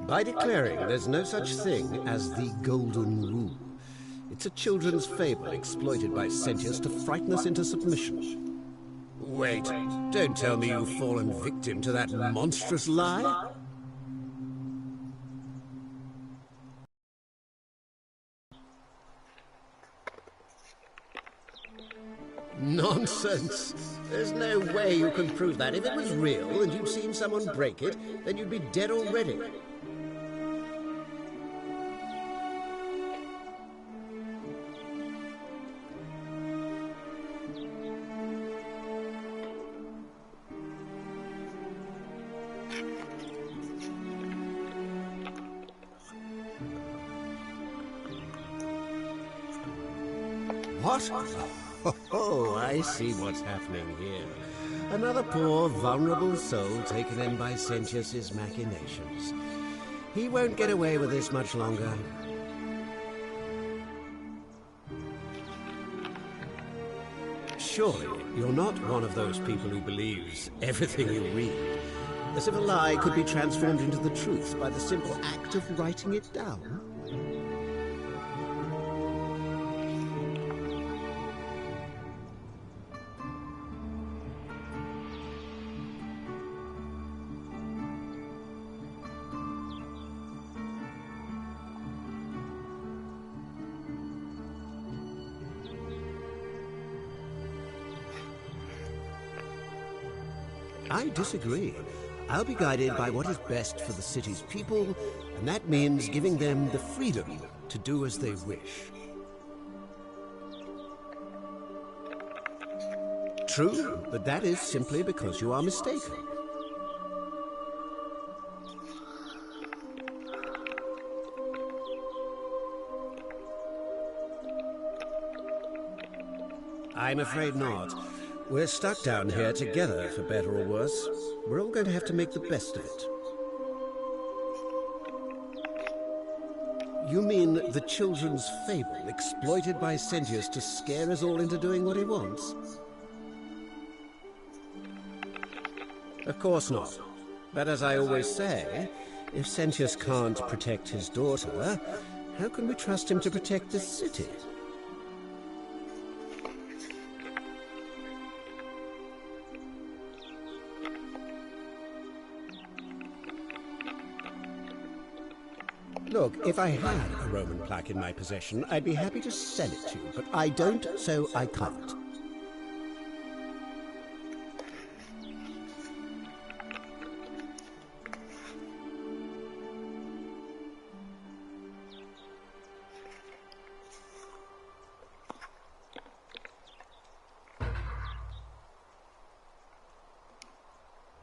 By declaring there's no such thing as the Golden Rule. It's a children's fable exploited by Sentius to frighten us into submission. Wait, don't tell me you've fallen victim to that monstrous lie? Nonsense! There's no way you can prove that. If it was real and you'd seen someone break it, then you'd be dead already. What? Oh, I see what's happening here. Another poor, vulnerable soul taken in by Sentius's machinations. He won't get away with this much longer. Surely, you're not one of those people who believes everything you read. As if a lie could be transformed into the truth by the simple act of writing it down. I disagree. I'll be guided by what is best for the city's people, and that means giving them the freedom to do as they wish. True, but that is simply because you are mistaken. I'm afraid not. We're stuck down here together, for better or worse. We're all going to have to make the best of it. You mean the children's fable exploited by Sentius to scare us all into doing what he wants? Of course not. But as I always say, if Sentius can't protect his daughter, how can we trust him to protect this city? Look, if I had a Roman plaque in my possession, I'd be happy to sell it to you, but I don't, so I can't.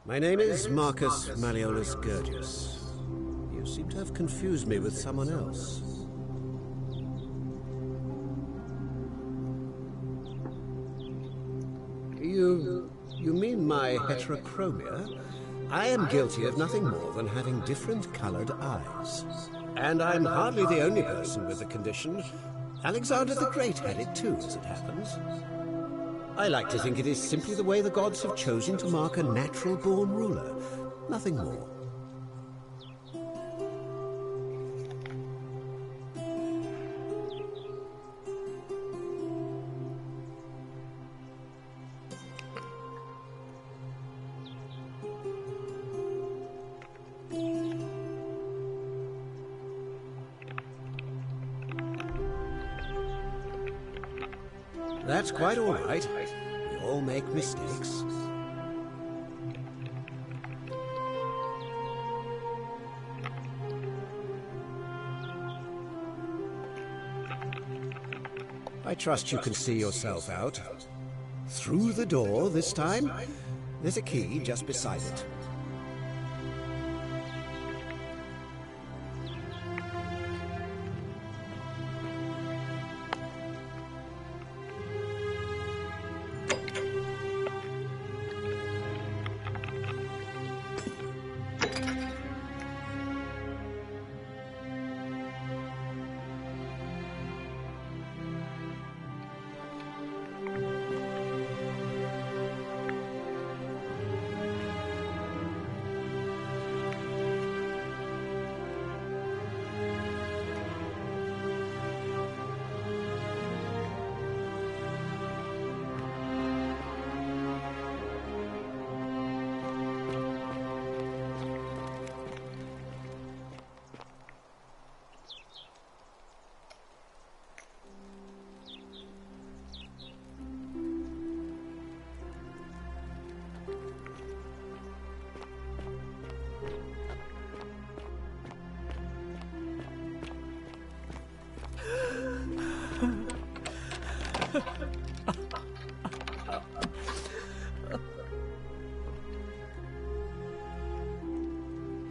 My name is Marcus Malleolus Gurgius. You seem to have confused me with someone else. You mean my heterochromia? I am guilty of nothing more than having different colored eyes. And I'm hardly the only person with the condition. Alexander the Great had it too, as it happens. I like to think it is simply the way the gods have chosen to mark a natural-born ruler. Nothing more. That's quite all right. We all make mistakes. I trust you can see yourself out. Through the door this time. There's a key just beside it.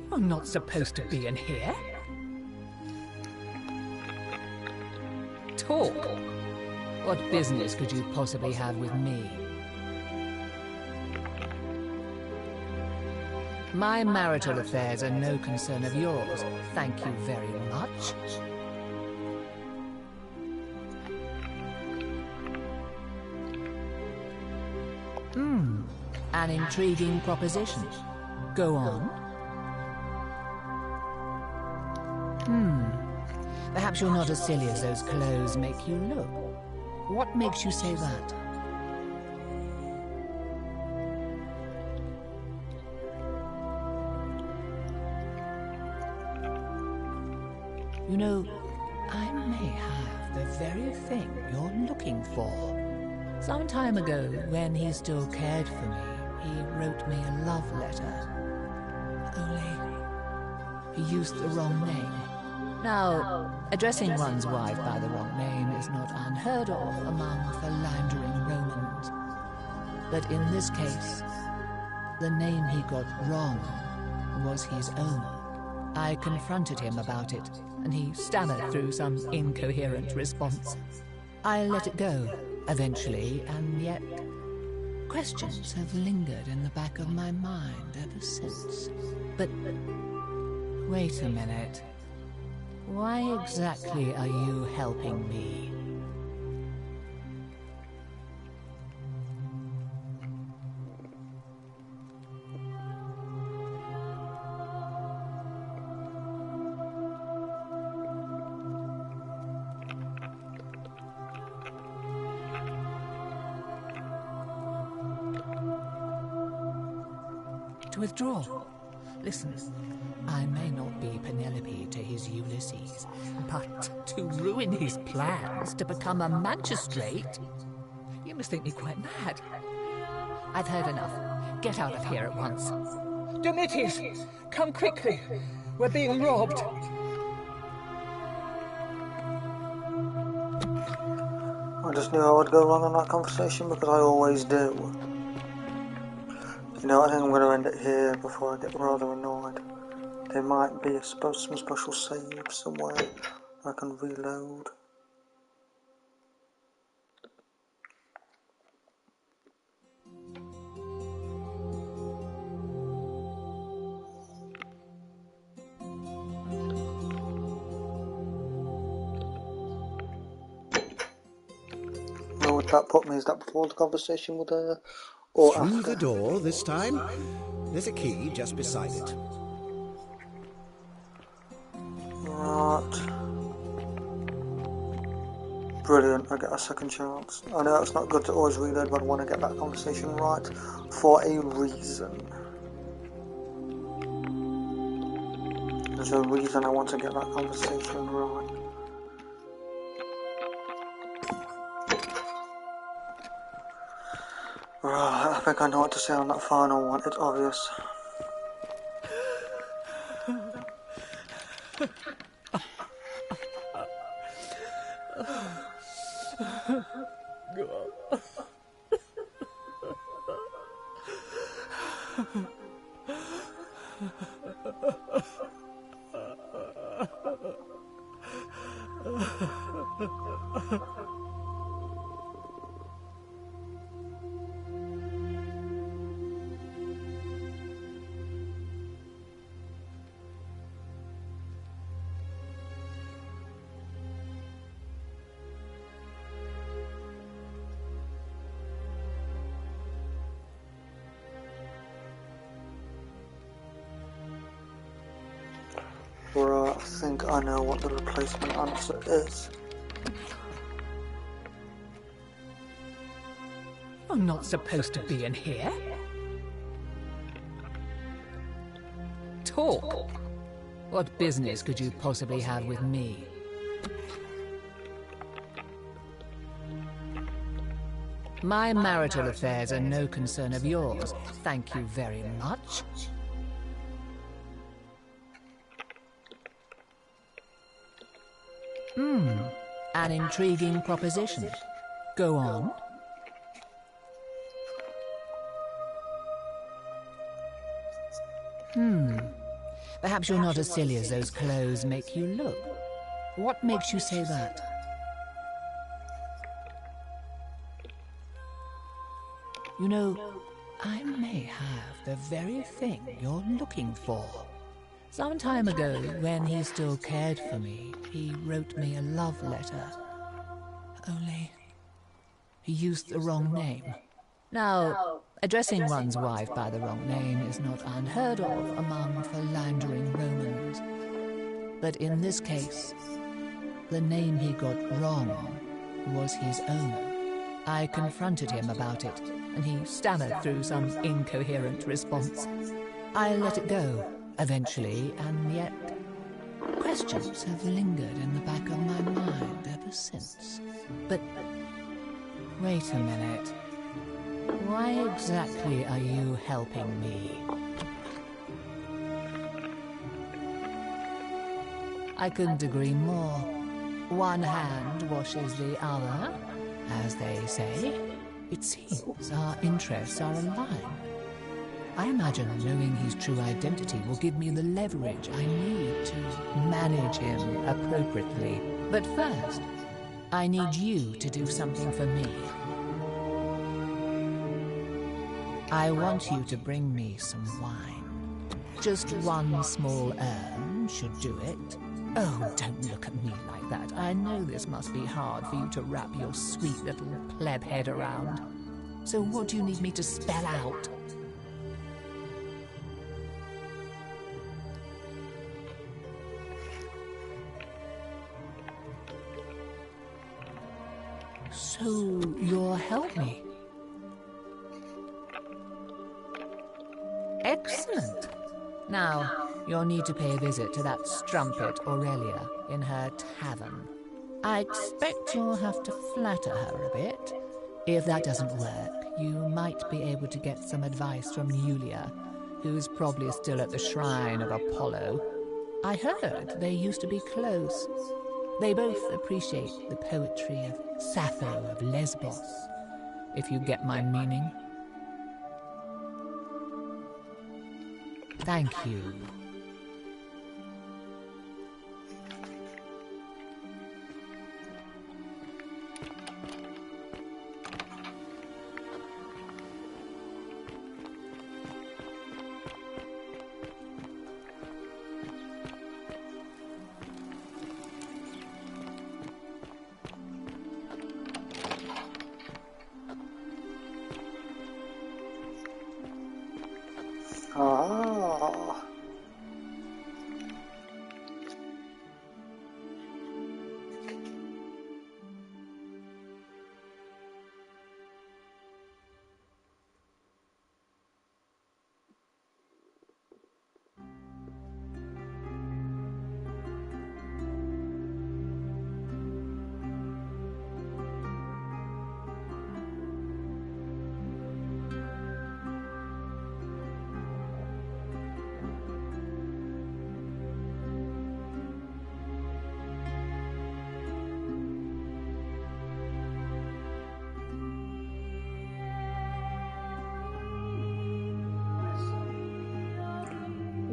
You're not supposed to be in here. Talk. What business could you possibly have with me? My marital affairs are no concern of yours. Thank you very much. An intriguing proposition. Go on. Perhaps you're not as silly as those clothes make you look. What makes you say that? You know, I may have the very thing you're looking for. Some time ago, when he still cared for me, he wrote me a love letter. Only, he used the wrong name. Now, addressing one's wife by the wrong name is not unheard of among philandering Romans. But in this case, the name he got wrong was his own. I confronted him about it, and he stammered through some incoherent response. I let it go, eventually, and yet questions have lingered in the back of my mind ever since. But wait a minute. Why exactly are you helping me? To withdraw. Listen, I may not be Penelope to his Ulysses, but to ruin his plans to become a magistrate? You must think me quite mad. I've heard enough. Get out of here at once. Demetrius, come quickly. We're being robbed. I just knew I would go wrong on that conversation because I always do. You know, I think I'm going to end it here before I get rather annoyed. There might be some special save somewhere I can reload. Where would that put me? Is that before the conversation with her? Or Through after? the door this time. There's a key just beside it. Right. Brilliant, I get a second chance. I know it's not good to always reload, but I want to get that conversation right for a reason. There's a reason I want to get that conversation right. Right, I think I know what to say on that final one, it's obvious. Right, I think I know what the replacement answer is. You're not supposed to be in here. Talk. What business could you possibly have with me? My marital affairs are no concern of yours. Thank you very much. An An intriguing proposition. Go on. Perhaps you're not as silly as those clothes make you look. What makes you say that? You know, I may have the very thing you're looking for. Some time ago, when he still cared for me, he wrote me a love letter. Only, he used the wrong name. Now, addressing one's wife by the wrong name is not unheard of among philandering Romans. But in this case, the name he got wrong was his own. I confronted him about it, and he stammered through some incoherent response. I let it go, eventually, and yet questions have lingered in the back of my mind ever since. But wait a minute. Why exactly are you helping me? I couldn't agree more. One hand washes the other, as they say. It seems our interests are aligned. I imagine knowing his true identity will give me the leverage I need to manage him appropriately. But first, I need you to do something for me. I want you to bring me some wine. Just one small urn should do it. Oh, don't look at me like that. I know this must be hard for you to wrap your sweet little pleb head around. So what do you need me to spell out? So you'll help me? Excellent. Now, you'll need to pay a visit to that strumpet Aurelia in her tavern. I expect you'll have to flatter her a bit. If that doesn't work, you might be able to get some advice from Yulia, who's probably still at the shrine of Apollo. I heard they used to be close. They both appreciate the poetry of Sappho of Lesbos, if you get my meaning. Thank you. Ah.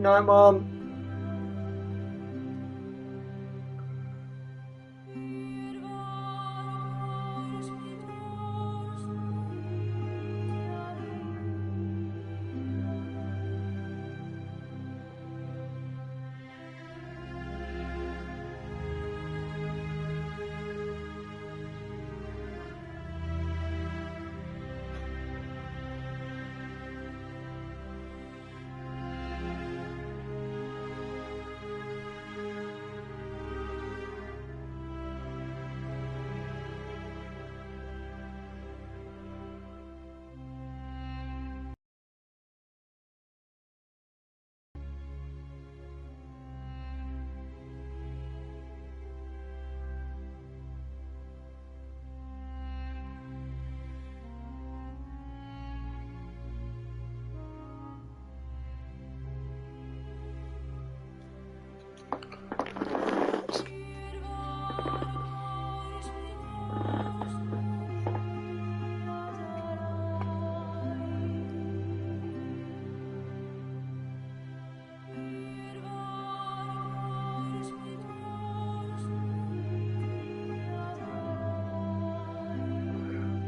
No, Mom.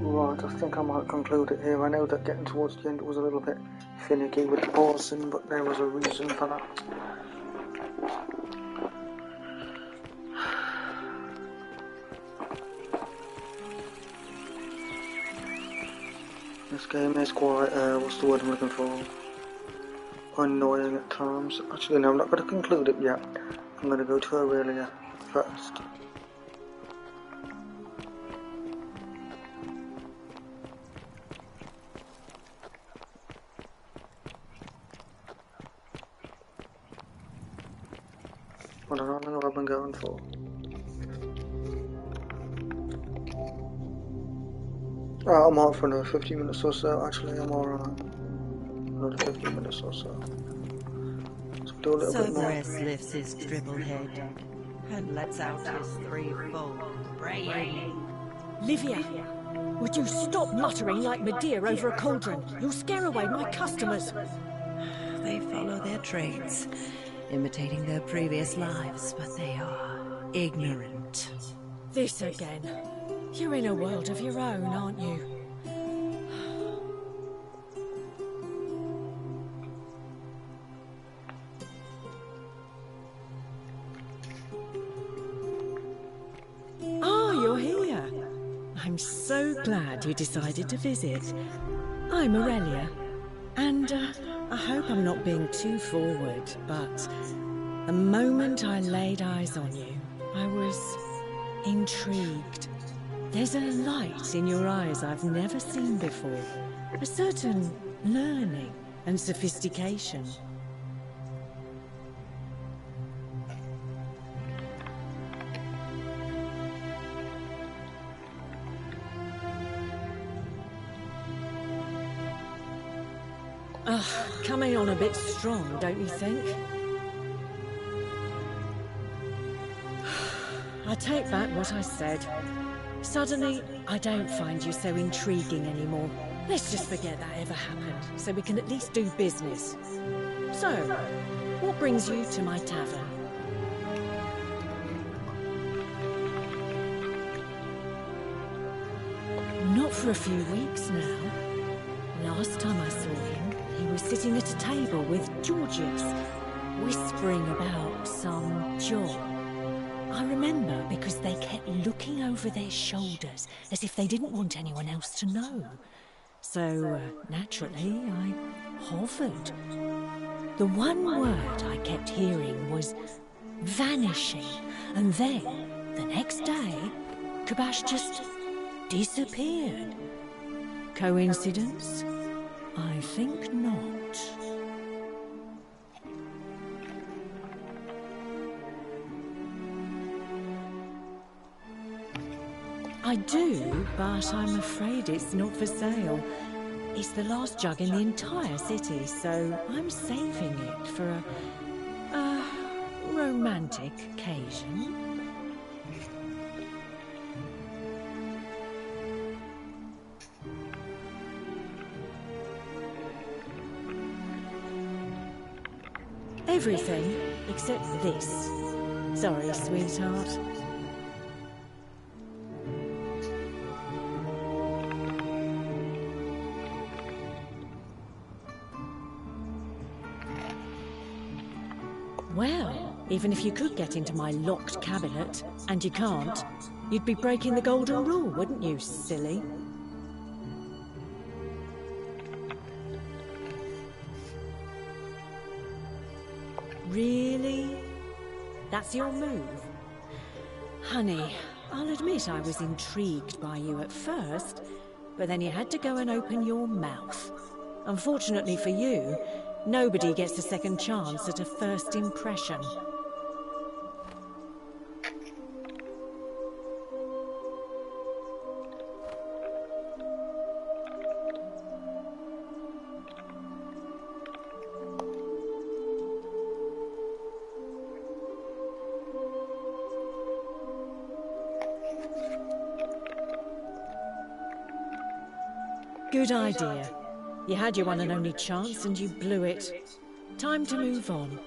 Right, I think I might conclude it here. I know that getting towards the end was a little bit finicky with the pausing, but there was a reason for that. This game is quite, what's the word I'm looking for? Annoying at times. Actually, no, I'm not going to conclude it yet. I'm going to go to Aurelia first. I don't know how long I've been going for. I'm out for another 50 minutes or so. Actually, I'm alright. Another 50 minutes or so. Let's do a little bit more. Cerberus lifts his dribble head and lets out his threefold braying. Livia, would you stop muttering like Medea over a cauldron? You'll scare away my customers. They follow their trades, imitating their previous lives, but they are ignorant. This again. You're in a world of your own, aren't you? Oh, you're here. I'm so glad you decided to visit. I'm Aurelia, and I hope I'm not being too forward, but the moment I laid eyes on you, I was intrigued. There's a light in your eyes I've never seen before. A certain learning and sophistication. Coming on a bit strong, don't you think? I take back what I said. Suddenly, I don't find you so intriguing anymore. Let's just forget that ever happened, so we can at least do business. So, what brings you to my tavern? Not for a few weeks now. Last time I saw him, he was sitting at a table with Georgius, whispering about some job. I remember because they kept looking over their shoulders as if they didn't want anyone else to know. So, naturally, I hovered. The one word I kept hearing was vanishing, and then, the next day, Kabash just disappeared. Coincidence? I think not. I do, but I'm afraid it's not for sale. It's the last jug in the entire city, so I'm saving it for a romantic occasion. Everything except this. Sorry, sweetheart. Well, even if you could get into my locked cabinet, and you can't, you'd be breaking the golden rule, wouldn't you, silly? Really? That's your move? Honey, I'll admit I was intrigued by you at first, but then you had to go and open your mouth. Unfortunately for you, nobody gets a second chance at a first impression. Good idea. You had your one and only chance and you blew it. Time to move on.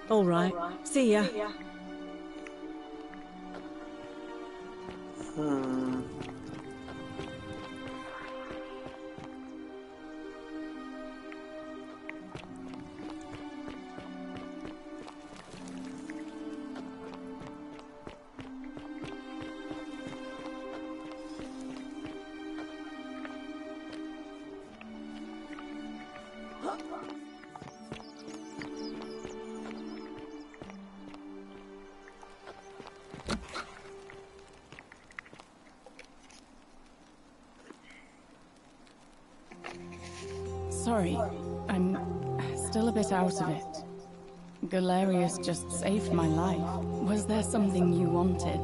All right. See ya. Hmm. Sorry, I'm still a bit out of it. Galerius just saved my life. Was there something you wanted?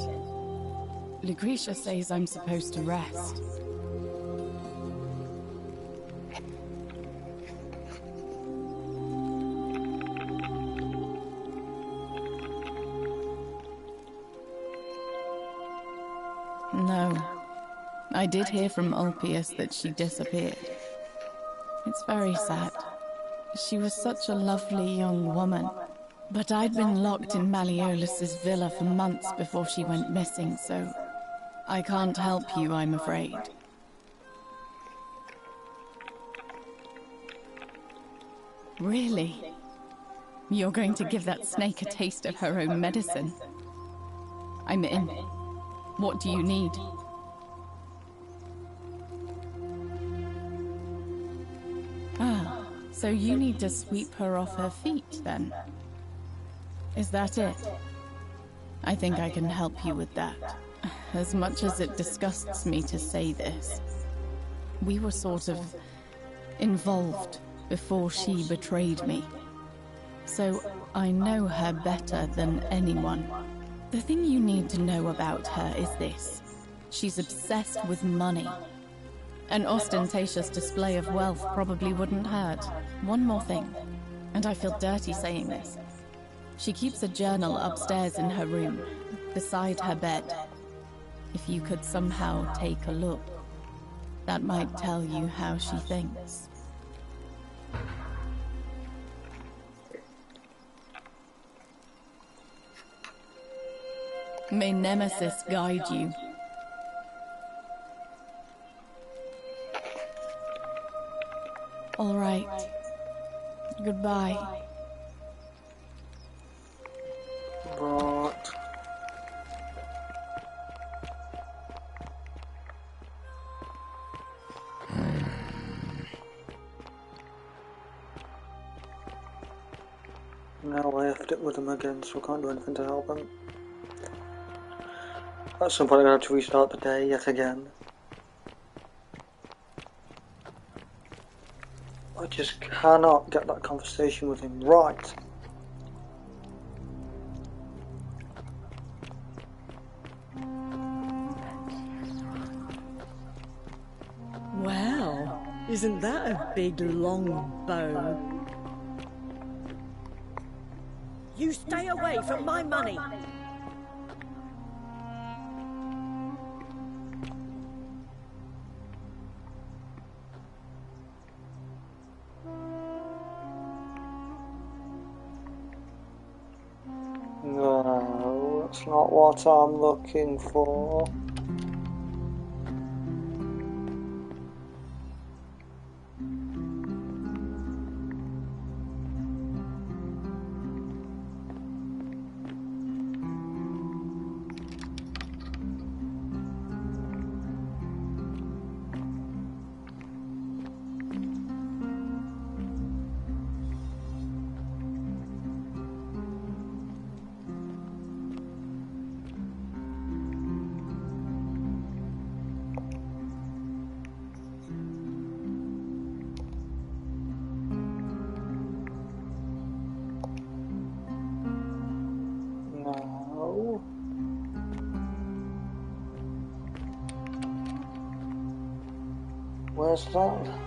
Lucretia says I'm supposed to rest. No. I did hear from Ulpius that she disappeared. It's very sad. She was such a lovely young woman. But I'd been locked in Malleolus's villa for months before she went missing, so I can't help you, I'm afraid. Really? You're going to give that snake a taste of her own medicine? I'm in. What do you need? Ah, so you need to sweep her off her feet, then? Is that it? I think I can help you with that. As much as it disgusts me to say this, we were sort of involved before she betrayed me. So I know her better than anyone. The thing you need to know about her is this. She's obsessed with money. An ostentatious display of wealth probably wouldn't hurt. One more thing, and I feel dirty saying this. She keeps a journal upstairs in her room, beside her bed. If you could somehow take a look, that might tell you how she thinks. May Nemesis guide you. All right. Goodbye. Right. Now I effed it with him again, so I can't do anything to help him. At some point I'm going to have to restart the day yet again. I just cannot get that conversation with him right. Wow, isn't that a big long bow? You stay away from my money! No, that's not what I'm looking for. No. Where's that?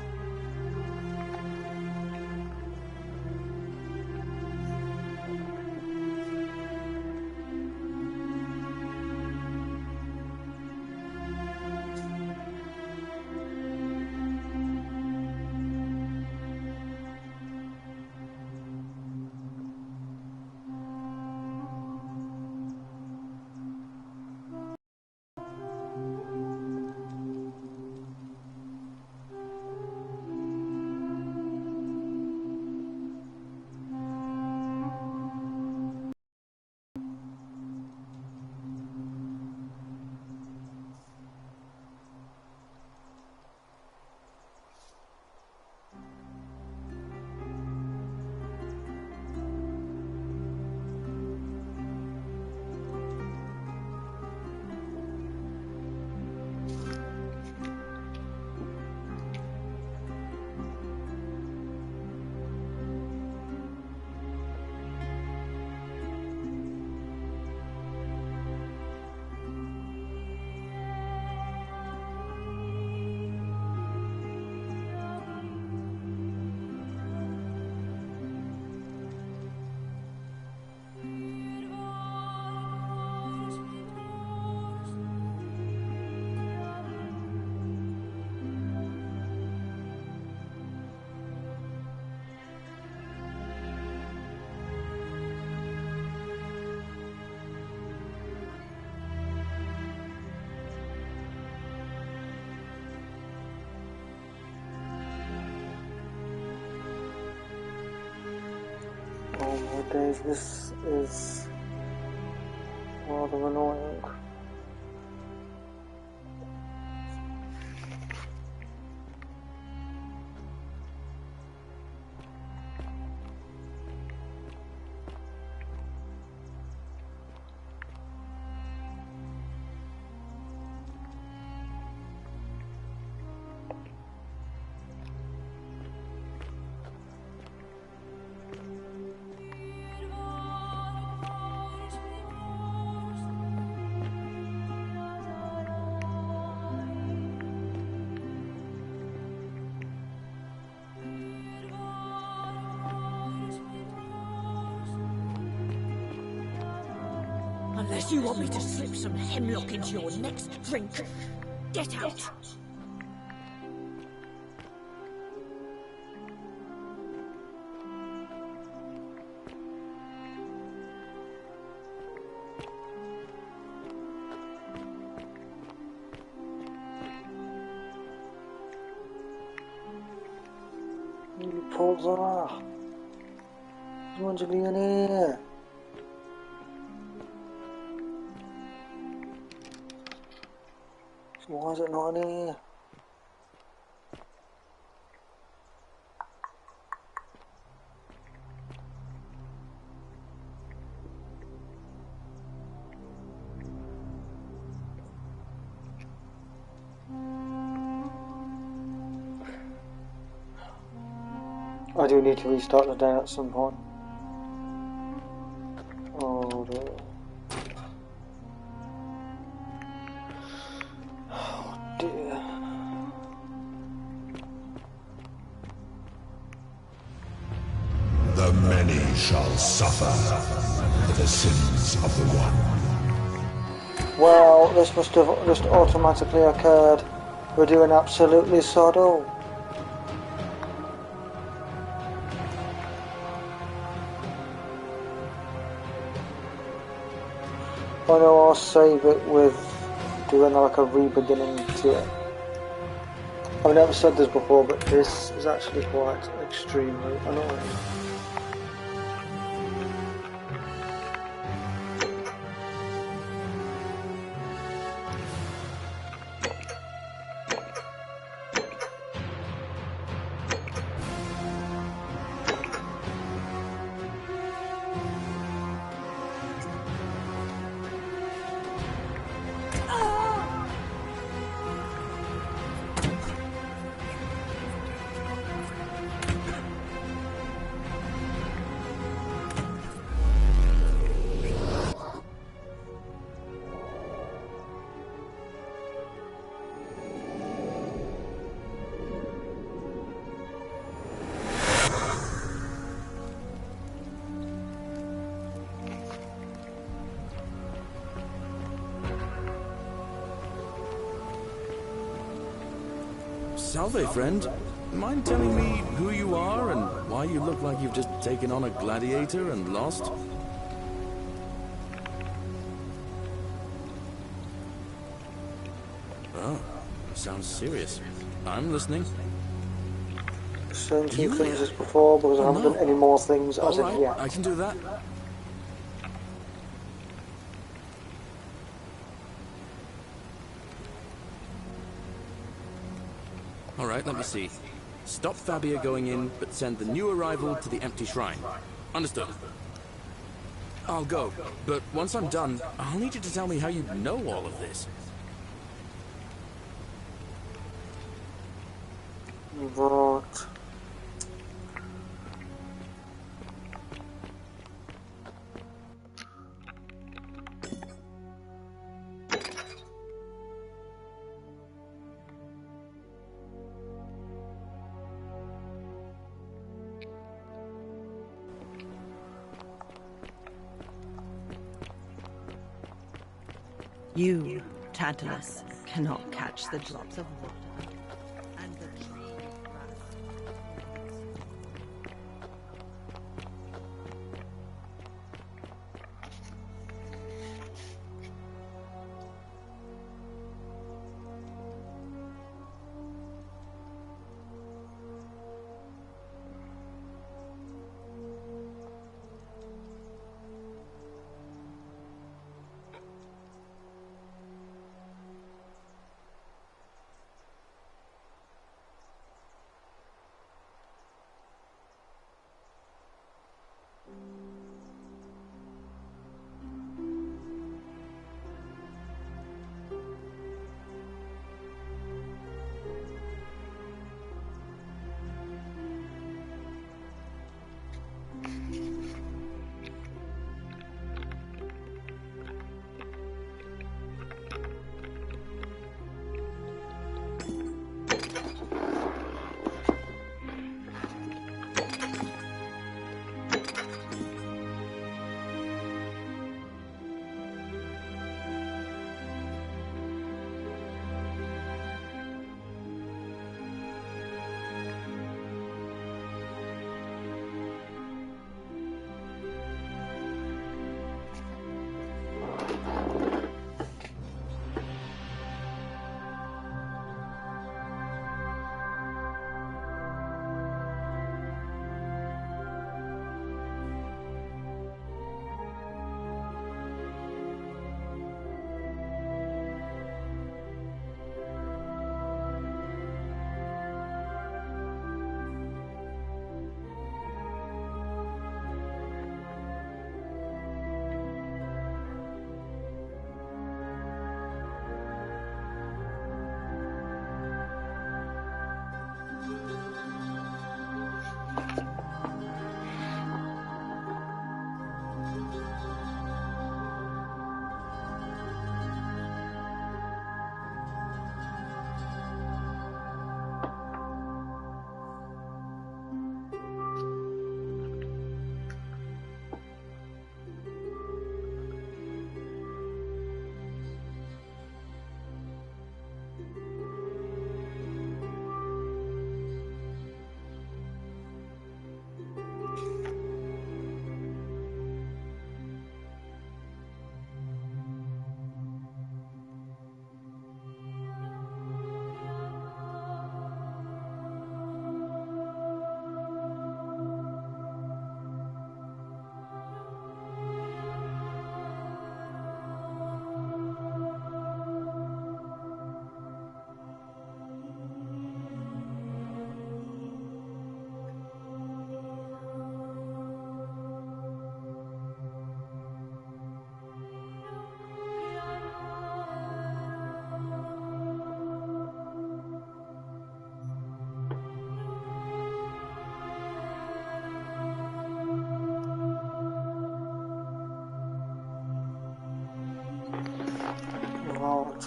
Oh my days, this is rather annoying. Unless you want me to slip some hemlock into your next drink, get out! Paul's want to be in here. So why is it not in here? I do need to restart the day at some point. Oh dear. Oh dear. The many shall suffer for the sins of the one. Well, this must have just automatically occurred. We're doing absolutely sod all. I know I'll save it with doing like a re-beginning to it. I've never said this before, but this is actually quite extremely annoying. Salve, friend. Mind telling me who you are and why you look like you've just taken on a gladiator and lost? Oh, sounds serious. I'm listening. Same two things as before because I haven't done any more things as of yet. I can do that. Alright, let me see. Stop Fabia going in, but send the new arrival to the empty shrine. Understood. I'll go, but once I'm done, I'll need you to tell me how you know all of this. Right. You, Tantalus, cannot catch the drops of water, and the tree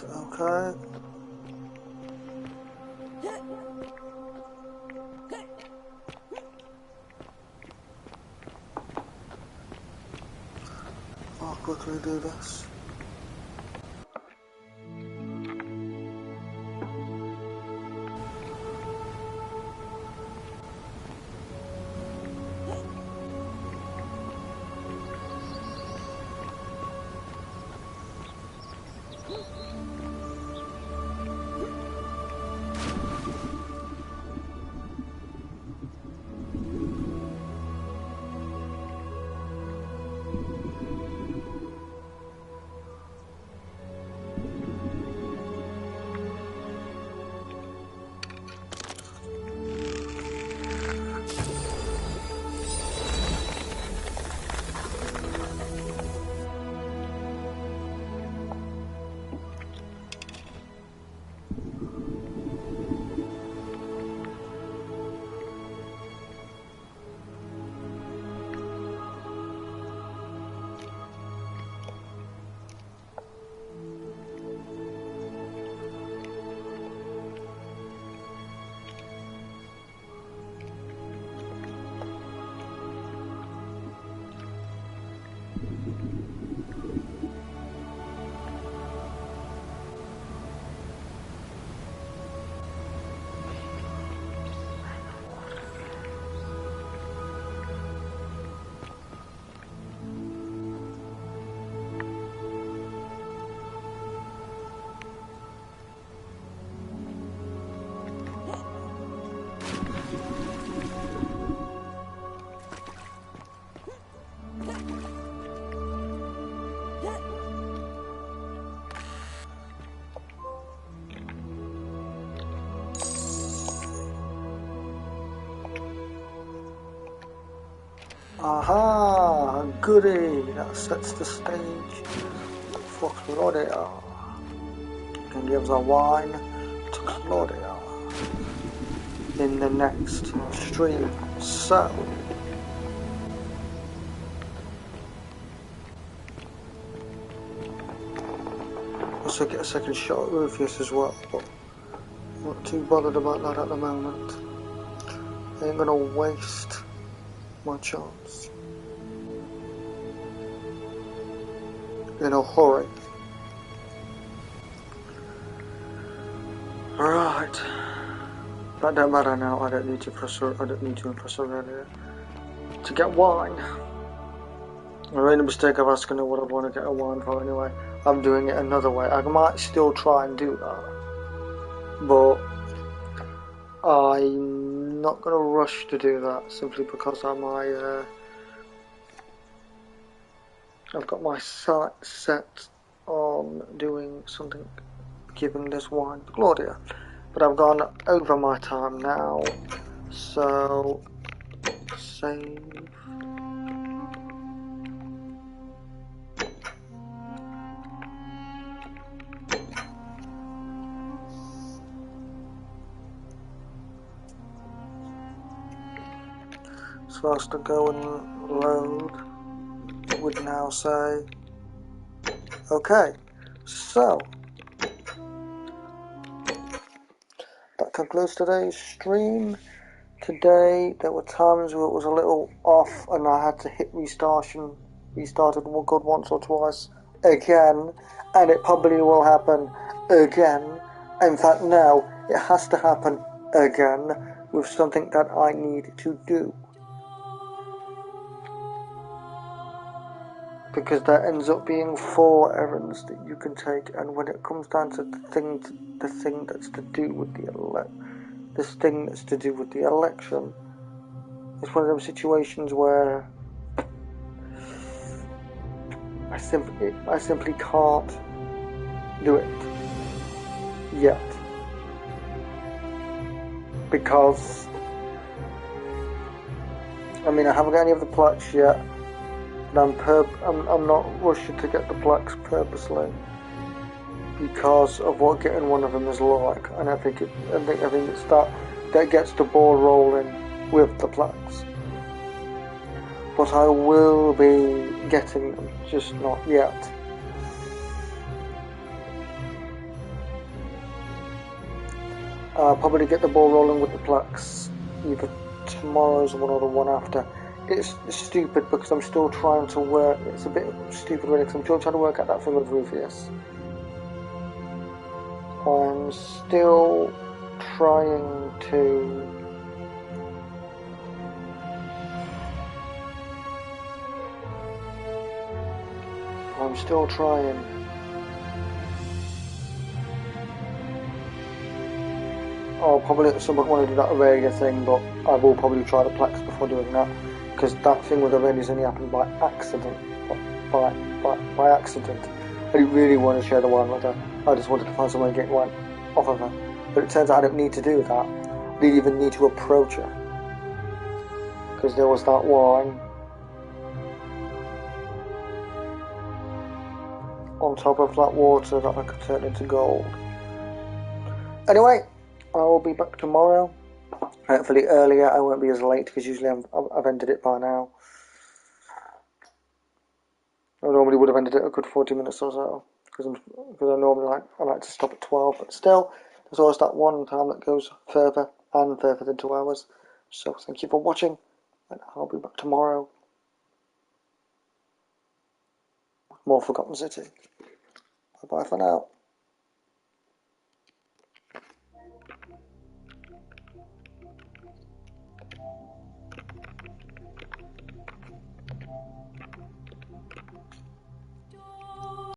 okay. I'll quickly do this. Aha! Goody! That sets the stage for Claudia. And gives a wine to Claudia in the next stream. So, also get a second shot at Rufus as well, but not too bothered about that at the moment. I ain't gonna waste my chance in a hurry. Right, that don't matter now. I don't need to impress her earlier. To get wine, I made a mistake of asking her what I want to get a wine for. Anyway, I'm doing it another way. I might still try and do that, but I'm not gonna rush to do that simply because I've got my sights set on doing something, giving this wine to Claudia. But I've gone over my time now, so save. So as to go and load, it would now say, okay, so that concludes today's stream. Today there were times where it was a little off and I had to hit restarted good once or twice again, and it probably will happen again. In fact, now it has to happen again with something that I need to do, because there ends up being 4 errands that you can take, and when it comes down to the thing that's to do with the election, it's one of those situations where I simply can't do it yet, because I haven't got any of the plaques yet, and I'm not rushing to get the plaques purposely because of what getting one of them is like, and I think it's that gets the ball rolling with the plaques. But I will be getting them, just not yet. I'll probably get the ball rolling with the plaques either tomorrow's one or the one after. It's stupid because I'm still trying to work. It's a bit stupid really because I'm still trying to work out that thing with Rufus. I'm still trying to I'll probably at some point want to do that Aurelia thing, but I will probably try the plaques before doing that, because that thing with Aurelia's only happened by accident. By accident. I didn't really want to share the wine with her. I just wanted to find some way to get wine off of her. But it turns out I don't need to do that. I didn't even need to approach her. Because there was that wine on top of that water that I could turn into gold. Anyway, I will be back tomorrow. Hopefully earlier. I won't be as late because usually I've ended it by now. I normally would have ended it a good 40 minutes or so because I normally I like to stop at 12, but still there's always that one time that goes further and further than 2 hours. So thank you for watching, and I'll be back tomorrow. More Forgotten City. Bye bye for now.